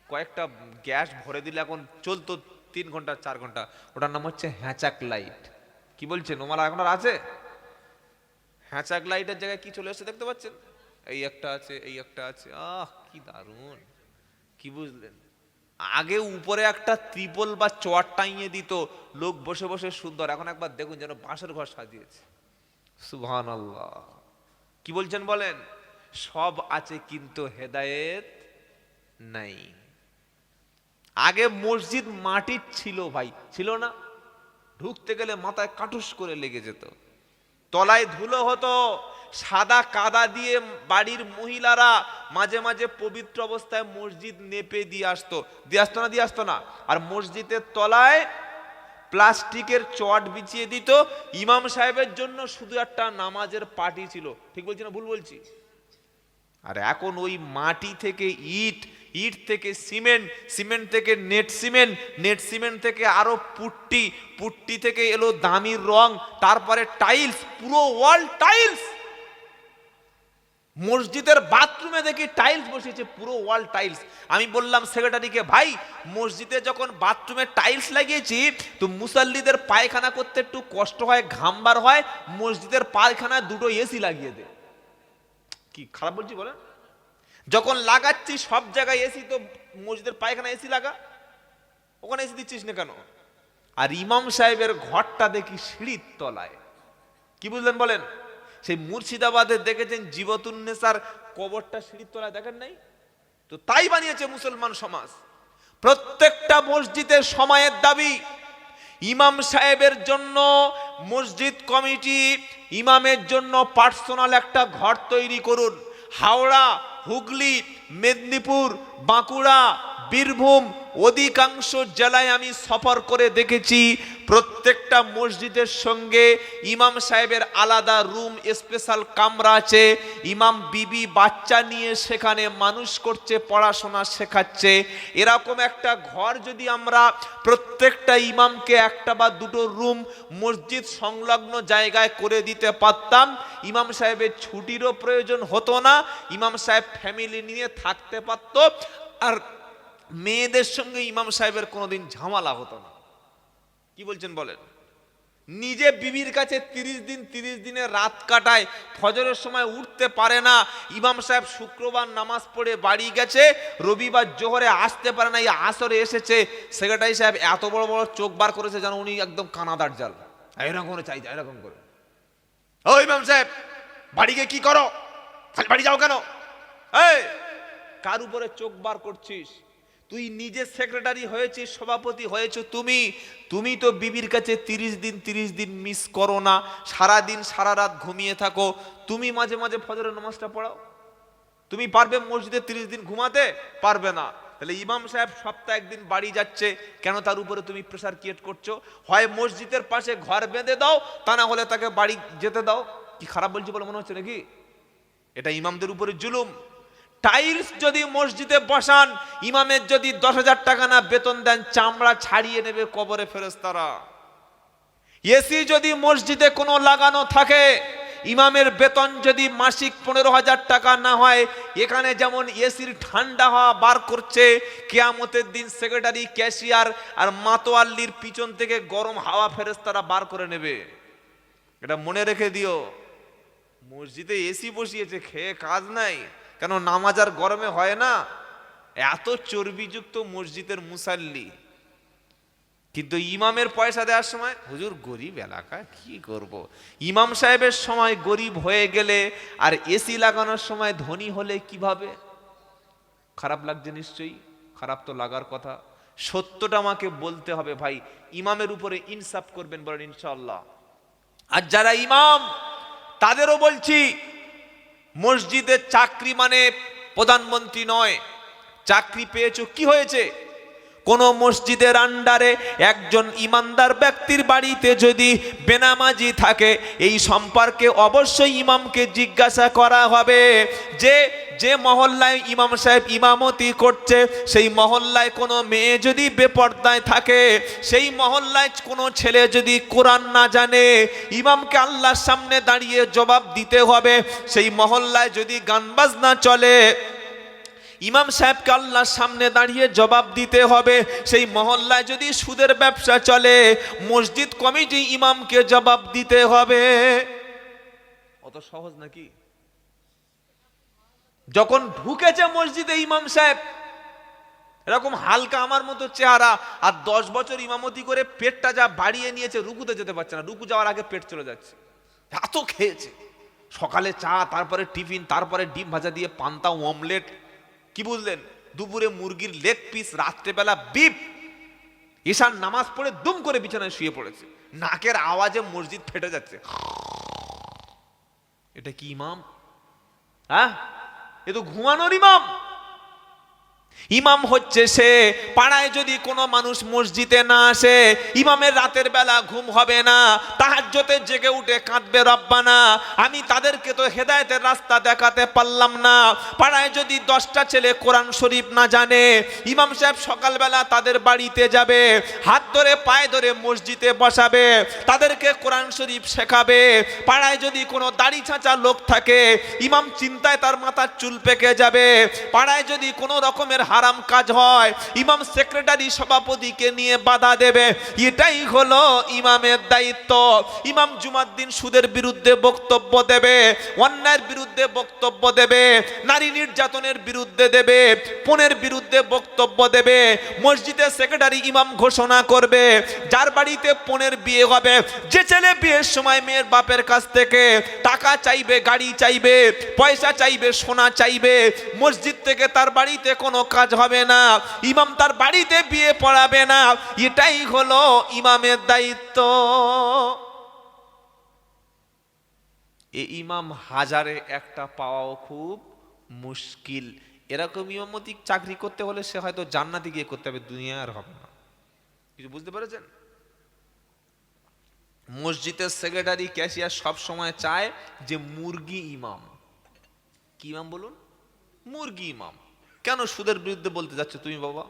কয়েকটা গ্যাস ভরে দিলে এখন চলতো 3 ঘন্টা 4 ঘন্টা, ওটার নাম হচ্ছে হ্যাচাক লাইট। কি বলছেন, ওমার এখন আর আছে? হ্যাচাক লাইটের জায়গায় কি চলে এসেছে দেখতে পাচ্ছেন? এই একটা আছে, এই একটা আছে। কি দারুণ! কি বুঝলেন? আগে উপরে একটা ত্রিপল বা চট টাঙিয়ে দিত, লোক বসে বসে সুন্দর। এখন একবার দেখুন যেন বাঁশের ঘর সাজিয়েছে। সুবহানাল্লাহ। কি বলছেন বলেন? সব আছে কিন্তু হেদায়েত নাই। আগে মসজিদ মাটির ছিল ভাই, ছিল না? ঢুকতে গেলে মাথায় কাটুস করে লেগে যেত, তলায় ধুলো হতো, সাদা কাদা দিয়ে বাড়ির মহিলারা মাঝে মাঝে পবিত্র অবস্থায় মসজিদ নেপে দিয়ে আসতো, দিয়ে আসতো না? আর মসজিদের তলায় প্লাস্টিকের চট বিছিয়ে দিত। ইমাম সাহেবের জন্য শুধু একটা নামাজের পাটি ছিল। ঠিক বলছি না ভুল বলছি? আর এখন ওই মাটি থেকে ইট, ইট থেকে সিমেন্ট, সিমেন্ট থেকে নেট সিমেন্ট, নেট সিমেন্ট থেকে আরো পুট্টি, পুট্টি থেকে এলো দামি রং, তারপরে টাইলস, পুরো ওয়াল টাইলস। মসজিদের বাথরুমে দেখি টাইলস বসিয়েছে, পুরো ওয়াল টাইলস। আমি বললাম সেক্রেটারিকে, ভাই মসজিদে যখন বাথরুমে টাইলস লাগিয়েছি, তো মুসাল্লিদের পায়খানা করতে একটু কষ্ট হয়, ঘাম বার হয়, মসজিদের পায়খানায় 2টো এসি লাগিয়ে দে। কি খারাপ বলছি বলেন? যখন লাগাচ্ছি সব জায়গায় এসি, তো মসজিদের পায়খানা এসি লাগা, ওখানে এসি দিচ্ছিস না কেন? আর ইমাম সাহেবের ঘরটা দেখি সিঁড়ির তলায়। কি বুঝলেন বলেন? সেই মুর্শিদাবাদে দেখেছেন জীবতুন্নেসার কবরটা সিঁড়ির তলায় দেখেন নাই? তো তাই বানিয়েছে মুসলমান সমাজ। প্রত্যেকটা মসজিদের সময়ের দাবি, ইমাম সাহেবের জন্য মসজিদ কমিটি ইমামের জন্য পার্সোনাল একটা ঘর তৈরি করুন। হাওড়া, হুগলি, মেদিনীপুর, বাঁকুড়া, বীরভূম অধিকাংশ জেলায় আমি সফর করে দেখেছি প্রত্যেকটা মসজিদের সঙ্গে ইমাম সাহেবের আলাদা রুম, স্পেশাল কামরা আছে। ইমাম বিবি বাচ্চা নিয়ে সেখানে মানুষ করছে, পড়াশোনা শেখাচ্ছে। এরকম একটা ঘর যদি আমরা প্রত্যেকটা ইমামকে একটা বা দুটো রুম মসজিদ সংলগ্ন জায়গায় করে দিতে পারতাম, ইমাম সাহেবের ছুটিরও প্রয়োজন হতো না, ইমাম সাহেব ফ্যামিলি নিয়ে থাকতে পারত, আর মেয়েদের সঙ্গে ইমাম সাহেবের কোনোদিন ঝামেলা হতো না। কি বলছেন বলেন? নিজে বিবির কাছে 30 দিনের রাত কাটায়, ফজরের সময় উঠতে পারে না। ইমাম সাহেব শুক্রবার নামাজ পড়ে বাড়ি গেছে, রবিবার জোহরে আসতে পারে না, এই আসরে এসেছে। সেক্রেটারি সাহেব এত বড় বড় চোখ বার করেছে যেন উনি একদম কানাদার জাল, এরকম করে চাই, এরকম করে। ও ইমাম সাহেব, বাড়ি গিয়ে কি করো? খালি বাড়ি যাও কেন? এই কার উপরে চোখ বার করছিস? তুই নিজে সেক্রেটারি হয়েছিস, সভাপতি হয়েছো তুমি তো বিবির কাছে 30 দিন মিস করো না, সারাদিন সারা রাত ঘুমিয়ে থাকো। তুমি মাঝে মাঝে ফজরের নামাজটা পড়াও। তুমি পারবে মসজিদে 30 দিন ঘুমাতে? পারবে না। তাহলে ইমাম সাহেব সপ্তাহে একদিন বাড়ি যাচ্ছে, কেন তার উপরে তুমি প্রেসার ক্রিয়েট করছো? হয় মসজিদের পাশে ঘর বেঁধে দাও, তা না হলে তাকে বাড়ি যেতে দাও। কি খারাপ বলছি বলে মনে হচ্ছে নাকি? এটা ইমামদের উপরে জুলুম। টাইলস যদি মসজিদে বসান, ইমামের যদি 10,000 টাকা না বেতন দেন, চামড়া ছাড়িয়ে নেবে কবরে ফেরেশতারা। এসি যদি মসজিদে কোনো লাগানো থাকে, ইমামের বেতন যদি মাসিক 15,000 টাকা না হয়, এখানে যেমন এসির ঠান্ডা হাওয়া বার করছে, কিয়ামতের দিন সেক্রেটারি, ক্যাশিয়ার আর মাতোয়াল্লির পিছন থেকে গরম হাওয়া ফেরেশতারা বার করে নেবে। এটা মনে রেখে দিও। মসজিদে এসি বসিয়েছে, খেয়ে কাজ নাই, কেন নামাজ আর গরমে হয় না? এত চর্বিযুক্ত মসজিদের মুসাল্লি, কিন্তু ইমামের পয়সা দেওয়ার সময় হুজুর গরিব এলাকা, কি করব। ইমাম সাহেবের সময় গরিব হয়ে গেলে আর এসি লাগানোর সময় ধনী হলে কিভাবে? খারাপ লাগছে নিশ্চয়ই? খারাপ তো লাগার কথা। সত্যটা আমাকে বলতে হবে ভাই। ইমামের উপরে ইনসাফ করবেন, বলেন ইনশাআল্লাহ। আর যারা ইমাম তাদেরও বলছি, মসজিদের চাকরি মানে প্রধানমন্ত্রী নয়। চাকরি পেয়েছো, কি হয়েছে? কোন মসজিদের আন্ডারে একজন ইমানদার ব্যক্তির বাড়িতে যদি বেনামাজি থাকে, এই সম্পর্কে অবশ্যই ইমামকে জিজ্ঞাসা করা হবে যে যে মহল্লায় ইমাম সাহেব ইমামতি করছে, সেই মহল্লায় কোনো মেয়ে যদি বেপর্দায় থাকে, সেই মহল্লায় কোনো ছেলে যদি কোরআন না জানে, ইমামকে আল্লাহর সামনে দাঁড়িয়ে জবাব দিতে হবে। সেই মহল্লায় যদি গান বাজনা চলে, ইমাম সাহেবকে আল্লাহর সামনে দাঁড়িয়ে জবাব দিতে হবে। সেই মহল্লায় যদি সুদের ব্যবসা চলে, মসজিদ কমিটি ইমামকে জবাব দিতে হবে। অত সহজ নাকি? যখন ঢুকেছে মসজিদে ইমাম সাহেব, এরকম হালকা আমার মতো চেহারা, আর 10 বছর ইমামতি করে পেটটা যা বাড়িয়ে নিয়েছে, রুকুতে যেতে পারছে না, রুকু যাওয়ার আগে পেট চলে যাচ্ছে, এত খেয়েছে। সকালে চা, তারপরে টিফিন, তারপরে ডিম ভাজা দিয়ে পান্তা, অমলেট, কি বুঝলেন, দুপুরে মুরগির লেগ পিস, রাত্রেবেলা বিপ। ঈশার নামাজ পড়ে দুম করে বিছানায় শুয়ে পড়েছে, নাকের আওয়াজে মসজিদ ফেটে যাচ্ছে। এটা কি ইমাম? হ্যাঁ, এ তো ঘুমানোর ইমাম। ইমাম হচ্ছে সে, পাড়ায় যদি কোনো মানুষ মসজিদে না আসে, ইমামের রাতের বেলা ঘুম হবে না, তাহাজ্জুদে জেগে উঠে কাঁদবে, রব্বানা আমি তাদেরকে তো হেদায়েতের রাস্তা দেখাতে পারলাম না। পাড়ায় যদি 10টা ছেলে কোরআন শরীফ না জানে, ইমাম সাহেব সকালবেলা তাদের বাড়িতে যাবে, হাত ধরে পায়ে ধরে মসজিদে বসাবে, তাদেরকে কোরআন শরীফ শেখাবে। পাড়ায় যদি কোনো দাড়ি ছাঁচা লোক থাকে, ইমাম চিন্তায় তার মাথার চুল পেকে যাবে। পাড়ায় যদি কোনো রকমের ইমামের হারাম কাজ হয়, ইমাম সেক্রেটারি সভাপতিকে নিয়ে বাধা দেবে, এটাই হলো ইমামের দায়িত্ব। ইমাম জুমার দিন সুদের বিরুদ্ধে বক্তব্য দেবে, অন্যায়ের বিরুদ্ধে বক্তব্য দেবে, নারী নির্যাতনের বিরুদ্ধে দেবে, পণের বিরুদ্ধে বক্তব্য দেবে। মসজিদের সেক্রেটারি ইমাম ঘোষণা করবে, যার বাড়িতে পণের বিয়ে হবে, যে ছেলে বিয়ের সময় মেয়ের বাপের কাছ থেকে টাকা চাইবে, গাড়ি চাইবে, পয়সা চাইবে, সোনা চাইবে, মসজিদ থেকে তার বাড়িতে কোনো কাজ হবে না, ইমাম তার বাড়িতে বিয়ে পড়াবে না। এটাই হলো ইমামের দায়িত্ব। এই ইমাম হাজারে একটা পাওয়াও খুব মুশকিল। এরকম ইমামতি চাকরি করতে হলে সে হয়তো জান্নাতে গিয়ে করতে হবে, দুনিয়া আর হবে না। কিছু বুঝতে পেরেছেন? মসজিদের সেক্রেটারি, ক্যাশিয়ার সব সময় চায় যে মুরগি ইমাম। কি ইমাম বলুন? মুরগি ইমাম। কেন সুদের বিরুদ্ধে বলতে যাচ্ছ তুমি বাবা?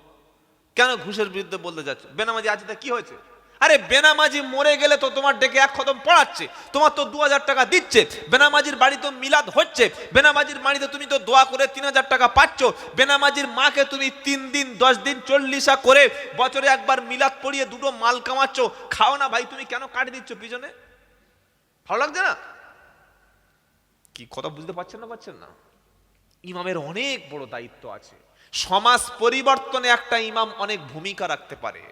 কেন ঘুষের বিরুদ্ধে বলতে যাচ্ছ? বেনামাজি আছে তা কি হয়েছে? আরে বেনামাজি মরে গেলে তো তোমার ডেকে এক খতম পড়াচ্ছে, তোমার তো 2000 টাকা দিচ্ছে, বেনামাজির বাড়ি তো মিলাদ হচ্ছে, বেনামাজির বাড়িতে তুমি তো দোয়া করে 3000 টাকা পাচ্ছ, বেনামাজির মাকে তুমি 3 দিন 10 দিন 40 করে বছরে একবার মিলাদ পড়িয়ে দুটো মাল কামাচ্ছ। খাও না ভাই, তুমি কেন কাটে দিচ্ছ পিছনে? ভালো লাগছে না? কি কথা বুঝতে পারছেন না? ইমামের অনেক বড় দায়িত্ব আছে। সমাজ পরিবর্তনে একটা ইমাম অনেক ভূমিকা রাখতে পারে।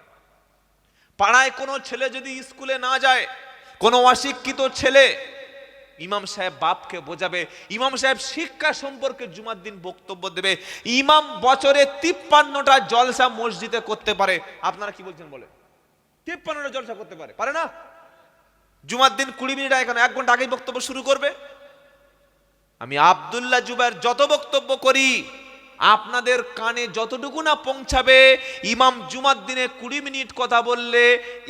পাড়ায় কোনো ছেলে যদি স্কুলে না যায়, কোনো অশিক্ষিত ছেলে, ইমাম সাহেব বাপকে বোঝাবে, ইমাম সাহেব শিক্ষা সম্পর্কে জুমার দিন বক্তব্য দেবে। ইমাম বছরে 53টা জলসা মসজিদে করতে পারে। আপনারা কি বলছেন বলে? 53টা জলসা করতে পারে? পারে না? জুমার দিন 20 মিনিট এখানে 1 ঘন্টা আগেই বক্তব্য শুরু করবে। আমি আব্দুল্লাহ জুবায়ের যত বক্তব্য করি, আপনাদের কানে যতটুকু না পৌঁছাবে, ইমাম জুমার দিনে 20 মিনিট কথা বললে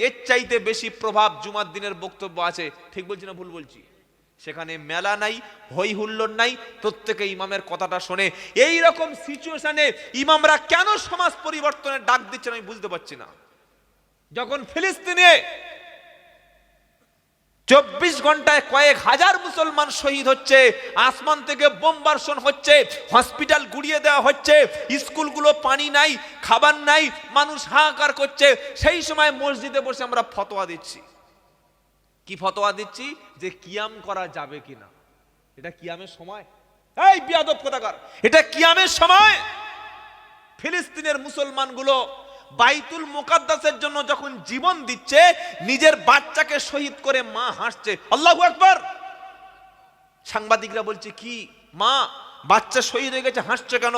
এর চাইতে বেশি প্রভাব জুমার দিনের বক্তব্য আছে। ঠিক বলছি না ভুল বলছি? সেখানে মেলা নাই, হই হুল্লোড় নাই, প্রত্যেকে ইমামের কথাটা শোনে। এই রকম সিচুয়েশনে ইমামরা কেন সমাজ পরিবর্তনের ডাক দিচ্ছেন আমি বুঝতে পারছি না। যখন ফিলিস্তিনে 24 ঘন্টায় কয়েক হাজার মুসলমান শহীদ হচ্ছে, আসমান থেকে বোমবর্ষণ হচ্ছে, হসপিটাল গুড়িয়ে দেওয়া হচ্ছে, স্কুলগুলো পানি নাই, খাবার নাই, মানুষ হাহাকার করছে, সেই সময় মসজিদে বসে আমরা ফতোয়া দিচ্ছি। কি ফতোয়া দিচ্ছি? যে কিয়াম করা যাবে কিনা। এটা কিয়ামের সময়? এই বিয়াদব কোথাকার, এটা কিয়ামের সময়? ফিলিস্তিনের মুসলমানগুলো বাইতুল মুকাদ্দাসের জন্য যখন জীবন দিচ্ছে, নিজের বাচ্চাকে শহীদ করে মা হাসছে। আল্লাহু আকবার। সাংবাদিকরা বলছে, কি মা, বাচ্চা শহীদ হয়ে গেছে, হাসছে কেন?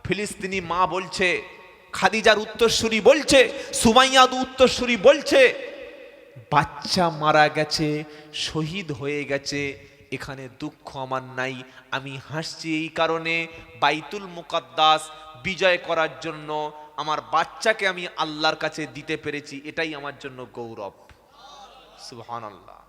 ফিলিস্তিনি মা বলছে, খাদিজার উত্তরসূরি বলছে, সুমাইয়াদ উত্তরসূরি বলছে, বাচ্চা মারা গেছে, শহীদ হয়ে গেছে, এখানে দুঃখ আমার নাই, আমি হাসছি এই কারণে বাইতুল মুকাদ্দাস বিজয় করার জন্য আমার বাচ্চাকে আমি আল্লাহর কাছে দিতে পেরেছি, এটাই আমার জন্য গৌরব। সুবহানাল্লাহ।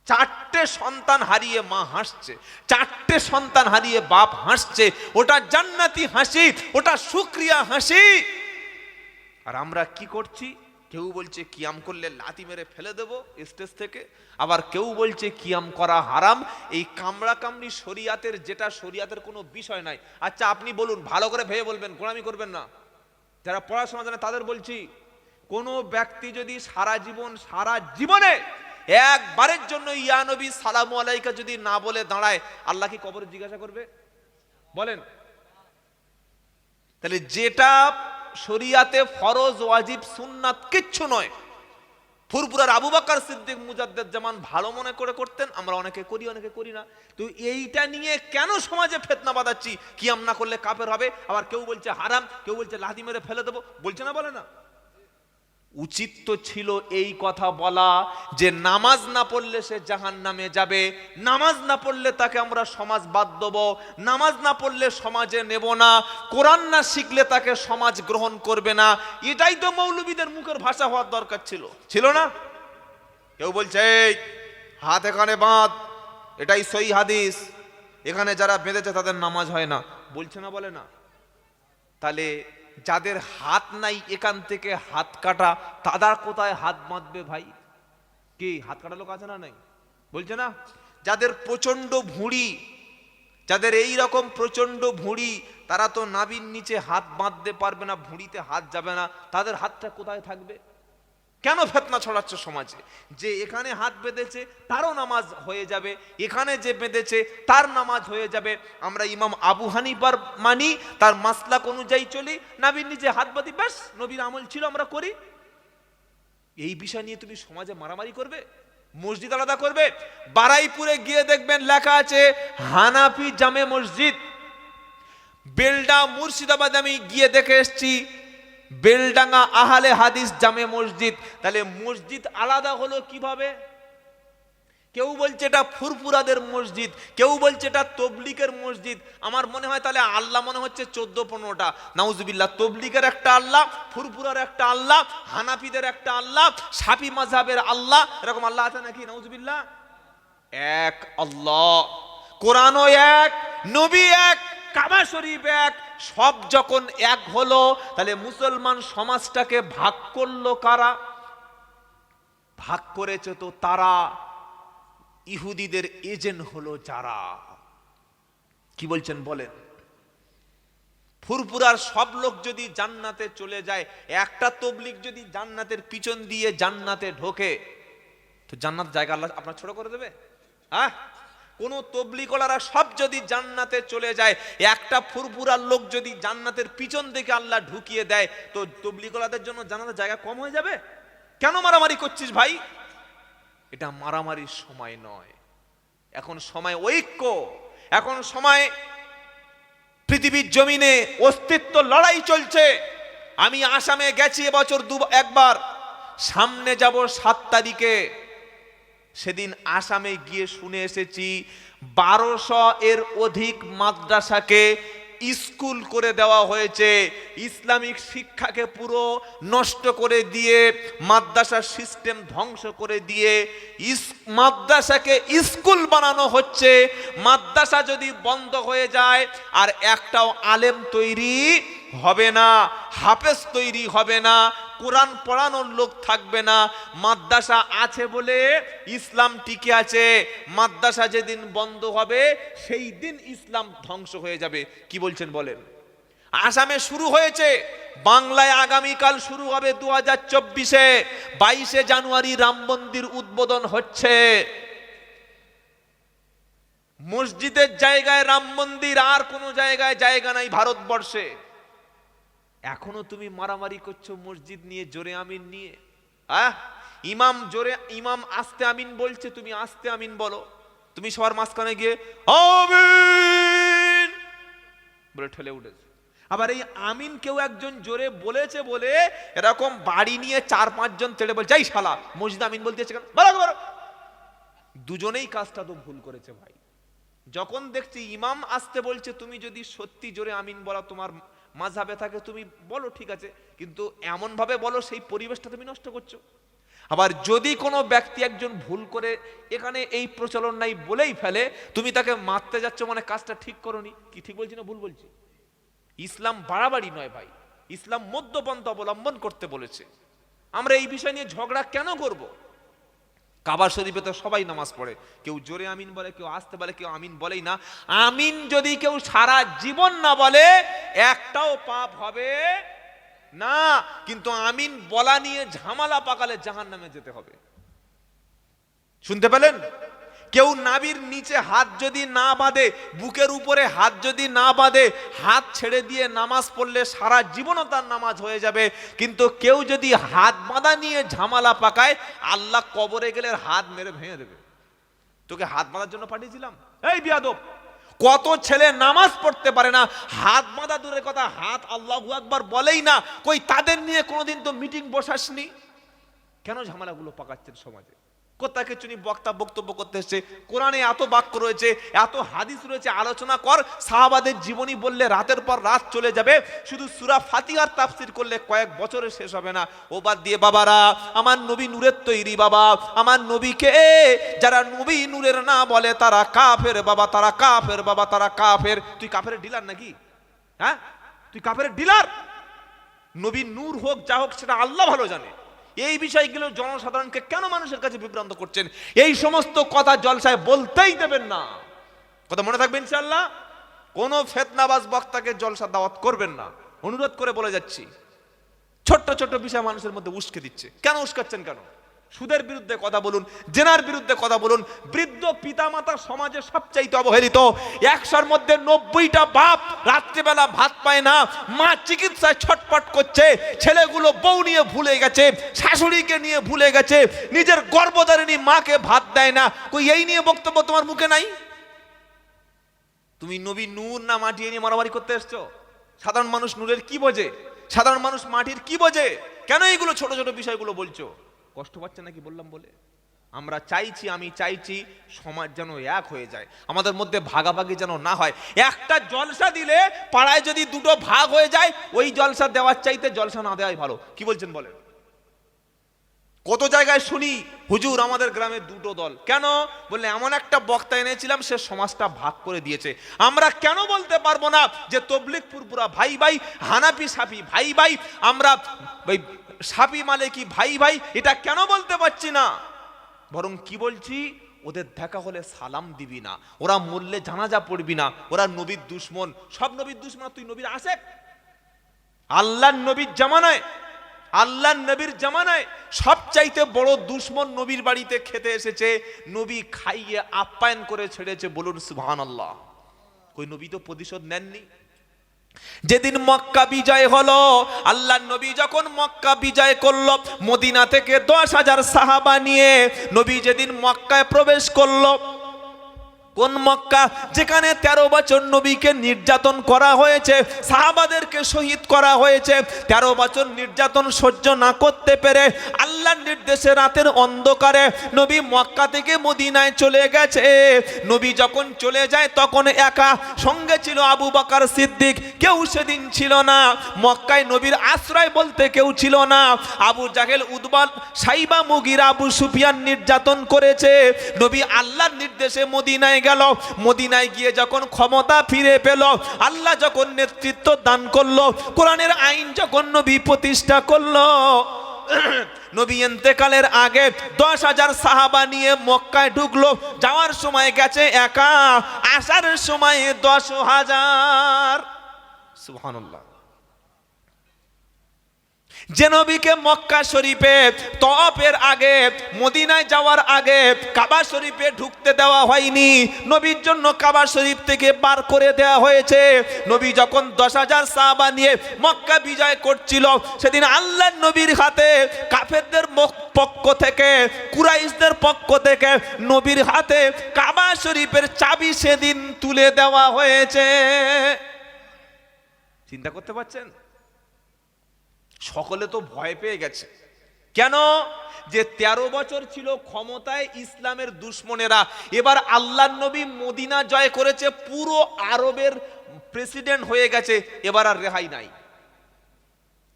4টে সন্তান হারিয়ে মা হাসছে, 4টে সন্তান হারিয়ে বাপ হাসছে, ওটা জান্নাতি হাসি, ওটা শুকরিয়া হাসি। আর আমরা কি করছি? কেউ বলছে কিয়াম করলে লাথি মেরে ফেলে দেব স্টেজ থেকে, আবার কেউ বলছে কিয়াম করা হারাম। এই কামড়া কামড়ি শরিয়াতের, যেটা শরিয়াতের কোনো বিষয় নাই। আচ্ছা আপনি বলুন, ভালো করে ভেবে বলবেন, গোলামি করবেন না। যারা পড়াশোনা জানে তাদের বলছি, কোনো ব্যক্তি যদি সারা জীবনে একবারের জন্য ইয়া নবী সালামু আলাইকা যদি না বলে দাঁড়ায়, আল্লাহ কি কবরে জিজ্ঞাসা করবে? বলেন। তাহলে যেটা শরিয়াতে ফরজ, ওয়াজিব, সুন্নাত কিচ্ছু নয়, ফুরফুরার আবু বকর সিদ্দিক মুজাদ্দেদ জামান ভালো মনে করে করতেন, আমরা অনেকে করি অনেকে করি না। তো এইটা নিয়ে কেন সমাজে ফিতনা বাঁধাচ্ছি? কিয়াম না করলে কাফের হবে, আবার কেউ বলছে হারাম, কেউ বলছে লাথি মেরে ফেলে দেবো, বলছে না বলে না? উচিত তো ছিল এই কথা বলা যে নামাজ না পড়লে সে জাহান্নামে যাবে, নামাজ না পড়লে তাকে আমরা সমাজ বাদ দেব, নামাজ না পড়লে সমাজে নেব না, কোরআন না শিখলে তাকে সমাজ গ্রহণ করবে না। এটাই তো মৌলবীদের মুখের ভাষা হওয়ার দরকার ছিল না? কেউ বলছে এই হাত এখানে বাঁধ, এটাই সহিহ হাদিস, এখানে যারা বেঁধেছে তাদের নামাজ হয় না, বলছে না বলে না? তাহলে যাদের হাত নাই এখান থেকে হাত কাটা, তাদের কোথায় হাত বাঁধবে ভাই? কি হাত কাটা লোক আছে না নাই? বলছে না? যাদের প্রচন্ড ভুঁড়ি, যাদের এই রকম প্রচন্ড ভুঁড়ি, তারা তো নাভির নিচে হাত বাঁধতে পারবে না, ভুঁড়িতে হাত যাবে না, তাদের হাতটা কোথায় থাকবে? কেন ফিতনা ছড়াচ্ছে সমাজে? যে এখানে হাত বেঁধেছে তারও নামাজ হয়ে যাবে, এখানে যে বেঁধেছে তার নামাজ হয়ে যাবে। আমরা ইমাম আবু হানিফার মানি, তার মাসলাক অনুযায়ী চলি, নাভির নিচে হাত বাঁধি, ব্যাস নবীর আমল ছিল আমরা করি। এই বিষয় নিয়ে তুমি সমাজে মারামারি করবে, মসজিদ আলাদা করবে? বারাইপুরে গিয়ে দেখবেন লেখা আছে হানাফি জামে মসজিদ। বেলডা মুর্শিদাবাদ আমি গিয়ে দেখে এসেছি বেলডাঙ্গা আহলে হাদিস জামে মসজিদ। তাহলে মসজিদ আলাদা হলো কিভাবে? কেউ বলছে এটা ফুরফুরাদের মসজিদ, কেউ বলছে এটা তবলিগের মসজিদ। আমার মনে হয় তাহলে আল্লাহ মনে হচ্ছে 14-15টা। নাউজুবিল্লাহ, তবলিগের একটা আল্লাহ, ফুরফুরার একটা আল্লাহ, হানাফিদের একটা আল্লাহ, শাফি মাযহাবের আল্লাহ, এরকম আল্লাহ আছে নাকি? নাউজুবিল্লাহ। এক আল্লাহ, কোরআনও এক, নবী এক, কাবা শরীফ এক। সব যখন এক হলো, তাহলে মুসলমান সমাজটাকে ভাগ করলো কারা? ভাগ করেছে তো তারা, ইহুদিদের এজেন্ট হলো যারা। কি বলছেন বলেন? ফুরফুরার সব লোক যদি জান্নাতে চলে যায়, একটা তবলিগ যদি জান্নাতের পিছন দিয়ে জান্নাতে ঢোকে, তো জান্নাত জায়গা আল্লাহ আপনার ছোট করে দেবে? হ্যাঁ, কোন তবলিগওয়ালারা সব যদি জান্নাতে চলে যায়, একটা ফুরফুরার লোক যদি জান্নাতের পিছন দিকে আল্লাহ ঢুকিয়ে দেয়, তো তবলিগওয়ালাদের জন্য জান্নাতের জায়গা কম হয়ে যাবে? কেন মারামারি করছিস ভাই? এটা মারামারির সময় নয়, এখন সময় ঐক্য, এখন সময় পৃথিবীর জমিনে অস্তিত্ব লড়াই চলছে। আমি আসামে গেছি এবছর একবার, সামনে যাব 7 তারিখে। সেদিন আসামে গিয়ে শুনে এসেছি 1200 এর অধিক মাদ্রাসাকে স্কুল করে দেওয়া হয়েছে। ইসলামিক শিক্ষাকে পুরো নষ্ট করে দিয়ে, মাদ্রাসার সিস্টেম ধ্বংস করে দিয়ে মাদ্রাসাকে স্কুল বানানো হচ্ছে। মাদ্রাসা যদি বন্ধ হয়ে যায়, আর একটাও আলেম তৈরি হবে না, হাফেজ তৈরি হবে না, কোরআন পড়ানোর লোক থাকবে না। মাদ্রাসা আছে বলে ইসলাম টিকে আছে, মাদ্রাসা যেদিন বন্ধ হবে সেই দিন ইসলাম ধ্বংস হয়ে যাবে। কি বলছেন বলেন? আসামে শুরু হয়েছে, বাংলায় আগামীকাল শুরু হবে 2024-এ 22শে জানুয়ারি রাম মন্দির উদ্বোধন হচ্ছে। মসজিদের জায়গায় রাম মন্দির, আর কোন জায়গায় জায়গা নাই ভারতবর্ষে। এখনো তুমি মারামারি করছো মসজিদ নিয়ে, জোরে আমিন নিয়ে। ইমাম জোরে, ইমাম আস্তে আমিন বলছে, তুমি আস্তে আমিন বলো। তুমি সবার মাঝখানে গিয়ে আমিন বলে ঠেলে উঠেছে। আবার এই আমিন কেউ একজন জোরে বলেছে বলে এরকম বাড়ি নিয়ে 4-5 জন তেড়ে বলছে, এই শালা মসজিদ আমিন বলতে এসে কেন? দুজনেই কাজটা তো ভুল করেছে ভাই। যখন দেখছি ইমাম আসতে বলছে, তুমি যদি সত্যি জোরে আমিন বলা তোমার মাযহাবে থাকে তুমি বলো, ঠিক আছে, কিন্তু এমন ভাবে বলো সেই পরিবেশটা তুমি নষ্ট করছো। আবার যদি কোনো ব্যক্তি একজন ভুল করে এখানে এই প্রচলন নাই বলেই ফেলে, তুমি তাকে মারতে যাচ্ছ, মানে কাজটা ঠিক করোনি। কি ঠিক বলছি না ভুল বলছি? ইসলাম বাড়াবাড়ি নয় ভাই, ইসলাম মধ্যপন্থা অবলম্বন করতে বলেছে। আমরা এই বিষয় নিয়ে ঝগড়া কেন করব? কাবা শরীফে তো সবাই নামাজ পড়ে, কেউ জোরে আমিন বলে, কেউ আসতে বলে, কেউ আমিন বলেই না। আমিন যদি কেউ সারা জীবন না বলে একটাও পাপ হবে না, কিন্তু আমিন বলা নিয়ে ঝামেলা পাকালে জাহান্নামে যেতে হবে। শুনতে পেলেন? কেউ নাভির নিচে হাত যদি না বাঁধে, বুকের উপরে হাত যদি না বাঁধে, হাত ছেড়ে দিয়ে নামাজ পড়লে সারা জীবনও তার নামাজ হয়ে যাবে। কিন্তু কেউ যদি হাত বাঁধা নিয়ে ঝামেলা পাকায়, আল্লাহ কবরে গেলে হাত মেরে ভেঙে দেবে। তোকে হাত বাঁধার জন্য পাঠিয়েছিলাম? এই বিয়াদব, কত ছেলে নামাজ পড়তে পারে না, হাত বাঁধা দূরের কথা, হাত আল্লাহু আকবার বলেই না। কই তাদের নিয়ে কোনোদিন তো মিটিং বসাসনি? কেন ঝামেলাগুলো পাকাচ্ছেন সমাজে? কোথা কিছু বক্তা বক্তব্য করতে এসছে, কোরআনে এত বাক্য রয়েছে, এত হাদিস রয়েছে, আলোচনা কর। সাহাবাদের জীবনী বললে রাতের পর রাত চলে যাবে, শুধু সূরা ফাতিহার তাফসীর করলে কয়েক বছরে শেষ হবে না। ও বাদ দিয়ে বাবারা, আমার নবী নূরের তৈরি বাবা, আমার নবীকে যারা নবী নূরের না বলে তারা কাফের বাবা, তারা কাফের বাবা, তারা কাফের। তুই কাফেরের ডিলার নাকি? হ্যাঁ, তুই কাফেরের ডিলার। নবী নূর হোক যা হোক সেটা আল্লাহ ভালো জানে। এই বিষয়গুলো জনসাধারণকে কেন মানুষের কাছে বিভ্রান্ত করছেন? এই সমস্ত কথা জলসায় বলতেই দেবেন না। কথা মনে থাকবে ইনশাআল্লাহ। কোনো ফেতনাবাজ বক্তাকে জলসা দাওয়াত করবেন না, অনুরোধ করে বলে যাচ্ছি। ছোট্ট ছোট্ট বিষয় মানুষের মধ্যে উস্কে দিচ্ছে। কেন উস্কাচ্ছেন? কেন? সুদের বিরুদ্ধে কথা বলুন, জেনার বিরুদ্ধে কথা বলুন। বৃদ্ধ পিতামাতা সমাজে সবচাইতে অবহেলিত। 100-র মধ্যে 90টা বাপ রাত্রিবেলা ভাত পায় না, মা চিকিৎসায় ছটফট করছে, ছেলেগুলো বউ নিয়ে ভুলে গেছে, শাশুড়িকে নিয়ে ভুলে গেছে, নিজের গর্ভধারিণী মাকে ভাত দেয় না। কই এই নিয়ে বক্তব্য তোমার মুখে নাই? তুমি নবী নূর না মাটি নিয়ে মারামারি করতে এসছো? সাধারণ মানুষ নূরের কি বোঝে? সাধারণ মানুষ মাটির কি বোঝে? কেন এইগুলো ছোট ছোট বিষয়গুলো বলছো? কষ্ট পাচ্ছে নাকি বললাম বলে? আমরা চাইছি, আমি চাইছি সমাজ যেন এক হয়ে যায়, আমাদের মধ্যে ভাগাভাগি যেন না হয়। একটা জলসা দিলে পাড়ায় যদি দুটো ভাগ হয়ে যায়, ওই জলসা দেওয়ার চাইতে জলসা না দেওয়াই ভালো। কি বলছেন বলেন? কত জায়গায় শুনি হুজুর আমাদের গ্রামে দুটো দল। কেন? বললে এমন একটা বক্তা এনেছিলাম, সে সমাজটা ভাগ করে দিয়েছে। আমরা কেন বলতে পারবো না যে তবলিগ পুরপুরা ভাই ভাই, হানাফি সাফি ভাই ভাই, আমরা সাফি মালিকি ভাই ভাই? এটা কেন বলতে পারছি না? বরং কি বলছি, ওদের দেখা হলে সালাম দিবি না, ওরা মরলে জানাজা পড়বি না, ওরা নবীর দুশ্মন। সব নবীর দুশ্মন? তুই নবীর আশেক? আল্লাহর নবীর জামানায়, আল্লাহর নবীর জামানায় সবচাইতে বড় দুশ্মন নবীর বাড়িতে খেতে এসেছে, নবী খাইয়ে আপ্যায়ন করে ছেড়েছে। বলুন সুবহানাল্লাহ। কই নবী তো প্রতিশোধ নেননি। যেদিন মক্কা বিজয় হলো, আল্লাহর নবী যখন মক্কা বিজয় করলো, মদিনা থেকে 10,000 সাহাবা নিয়ে নবী যেদিন মক্কায় প্রবেশ করলো, কোন মক্কা? যেখানে 13 বছর নবীকে নির্যাতন করা হয়েছে, সাহাবাদেরকে শহীদ করা হয়েছে। 13 বছর নির্যাতন সহ্য না করতে পেরে আল্লাহর নির্দেশে রাতের অন্ধকারে নবী মক্কা থেকে মদিনায় চলে গেছে। নবী যখন চলে যায় তখন একা, সঙ্গে ছিল আবু বকর সিদ্দিক। কেউ সেদিন ছিল না মক্কায়, নবীর আশ্রয় বলতে কেউ ছিল না। আবু জাহেল, উতবা, সাইবা, মুগিরা, আবু সুফিয়ান নির্যাতন করেছে। নবী আল্লাহর নির্দেশে মদিনায় গেল। মদিনায় গিয়ে যখন ক্ষমতা ফিরে পেল, আল্লাহ যখন নেতৃত্ব দান করলো, কোরআনের আইন যখন নবী প্রতিষ্ঠা করলো, নবী ইন্তেকালের আগে 10,000 সাহাবা নিয়ে মক্কায় ঢুকলো। যাওয়ার সময় গেছে একা, আসার সময় 10,000। সুবহানাল্লাহ। যে নবীকে মক্কা শরীফে তওয়াফের আগে, মদিনায় যাওয়ার আগে কাবা শরীফে ঢুকতে দেওয়া হয়নি, নবীর জন্য কাবা শরীফ থেকে বার করে দেওয়া হয়েছে। নবী যখন 10,000 সাহাবা নিয়ে মক্কা বিজয় করছিল, সেদিন আল্লাহর নবীর হাতে কাফেরদের পক্ষ থেকে, কুরাইশদের পক্ষ থেকে নবীর হাতে কাবা শরীফের চাবি সেদিন তুলে দেওয়া হয়েছে। চিন্তা করতে পারছেন? সকলে তো ভয় পেয়ে গেছে। কেন? যে 13 বছর ছিল ক্ষমতায় ইসলামের দুশ্মনেরা, এবার আল্লাহর নবী মদিনা জয় করেছে, পুরো আরবের প্রেসিডেন্ট হয়ে গেছে, এবার আর রেহাই নাই।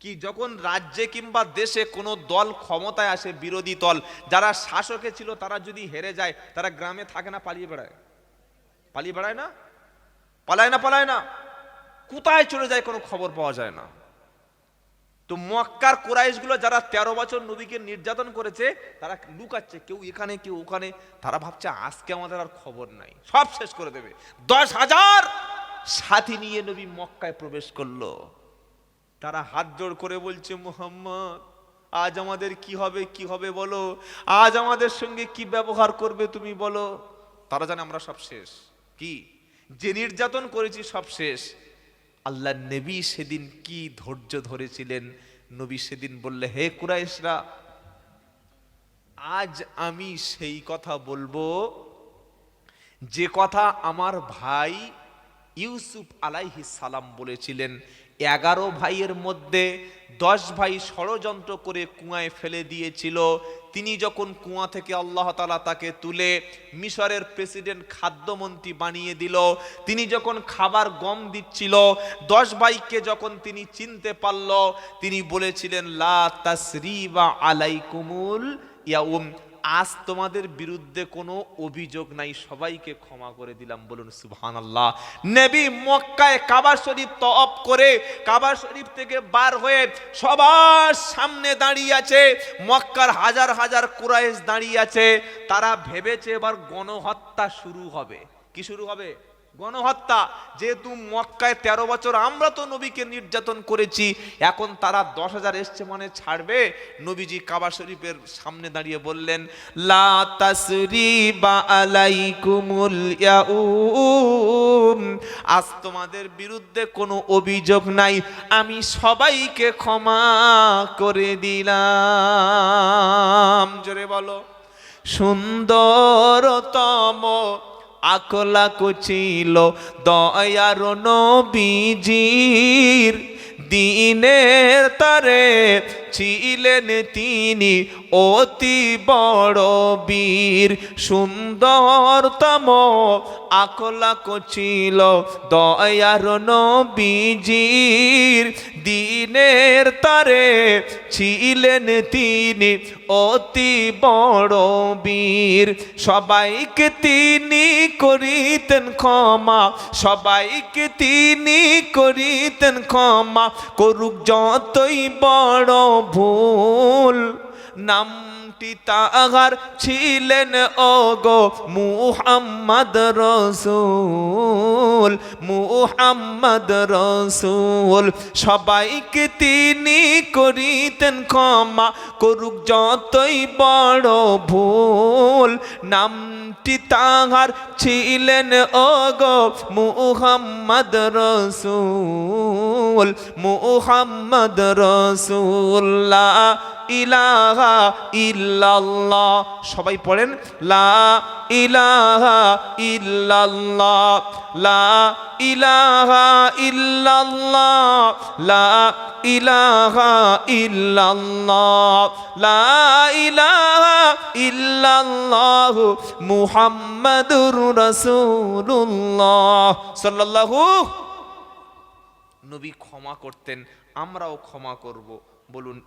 কি যখন রাজ্যে কিংবা দেশে কোনো দল ক্ষমতায় আসে, বিরোধী দল যারা শাসকে ছিল, তারা যদি হেরে যায়, তারা গ্রামে থাকে না, পালিয়ে বেড়ায়? পালিয়ে বেড়ায় না? পালায় না? কোথায় চলে যায় কোনো খবর পাওয়া যায় না। তো মক্কার কুরাইশগুলো যারা 13 বছর নবীকে নির্যাতন করেছে, তারা লুকাচ্ছে, কেউ এখানে কেউ ওখানে। তারা ভাবছে আজকে আমাদের আর খবর নাই, সব শেষ করে দেবে। 10,000 সাথী নিয়ে নবী মক্কায় প্রবেশ করলো। তারা হাত জোড় করে বলছে, মুহাম্মদ আজ আমাদের কি হবে বলো, আজ আমাদের সঙ্গে কি ব্যবহার করবে তুমি বলো। তারা জানে আমরা সব শেষ। কি যে নির্যাতন করেছি সব শেষ। আল্লাহ নবী সেদিন কি ধৈর্য ধরেছিলেন। নবী সেদিন বললে, হে কুরাইশরা, আজ আমি সেই কথা বলবো যে কথা আমার ভাই ইউসুফ আলাইহিস সালাম বলেছিলেন। 11 ভাইয়ের মধ্যে 10 ভাই ষড়যন্ত্র করে কুয়ায় ফেলে দিয়েছিল। তিনি যখন কুয়া থেকে আল্লাহ তাআলা তাকে তুলে মিশরের প্রেসিডেন্ট, খাদ্যমন্ত্রী বানিয়ে দিল, তিনি যখন খাবার গম দিচ্ছিল, 10 ভাইকে যখন তিনি চিনতে পারল, তিনি বলেছিলেন, লা তাসরিবা আলাইকুমুল ইয়াউম, আজ তোমাদের বিরুদ্ধে কোনো অভিযোগ নাই, সবাইকে ক্ষমা করে দিলাম। বলুন সুবহানাল্লাহ। নবী মক্কায় কাবা শরীফ তওয়াফ করে কাবা শরীফ থেকে বার হয়ে সবার সামনে দাঁড়িয়ে আছে, মক্কার হাজার হাজার কুরাইশ দাঁড়িয়ে আছে। তারা ভেবেছে এবার গণহত্যা শুরু হবে। কি শুরু হবে? গণহত্যা। যেহেতু মক্কায় 13 বছর আমরা তো নবীকে নির্যাতন করেছি, এখন তারা 10,000 এসছে মানে ছাড়বে? নবীজি কাবা শরীফের সামনে দাঁড়িয়ে বললেন, লা তাসরিবা আলাইকুমুল ইয়াউম, আজ তোমাদের বিরুদ্ধে কোনো অভিযোগ নাই, আমি সবাইকে ক্ষমা করে দিলাম। জোরে বলো। সুন্দরতম আকলাক ছিল দয়ার নবীজির, দিনের তারে ছিলেন তিনি অতি বড় বীর। সুন্দরতম আকলাক ছিল দয়ার নবীজির, দিনের তারে ছিলেন তিনি অতি বড় বীর। সবাইকে তিনি করিতেন ক্ষমা, সবাইকে তিনি করিতেন ক্ষমা, করুক যতই বড় ভুল। নামটি তাহার ছিলেন ওগো মুহাম্মদ রসূল, মুহাম্মদ রসূল। সবাইকে তিনি করিতেন ক্ষমা, করুক যতই বড় ভুল। নামটি তাহার ছিলেন ওগো মুহাম্মদ রসূল, মুহাম্মদ রসূল। লা ইলাহা ইল্লাল্লাহ, সবাই পড়েন লা ইলাহা ইল্লাল্লাহ, লা ইলাহা ইল্লাল্লাহ, লা ইলাহা ইল্লাল্লাহ, লা ইলাহা ইল্লাল্লাহ, মুহাম্মাদুর রাসূলুল্লাহ সাল্লাল্লাহু। নবী ক্ষমা করতেন, আমরাও ক্ষমা করব। বলুন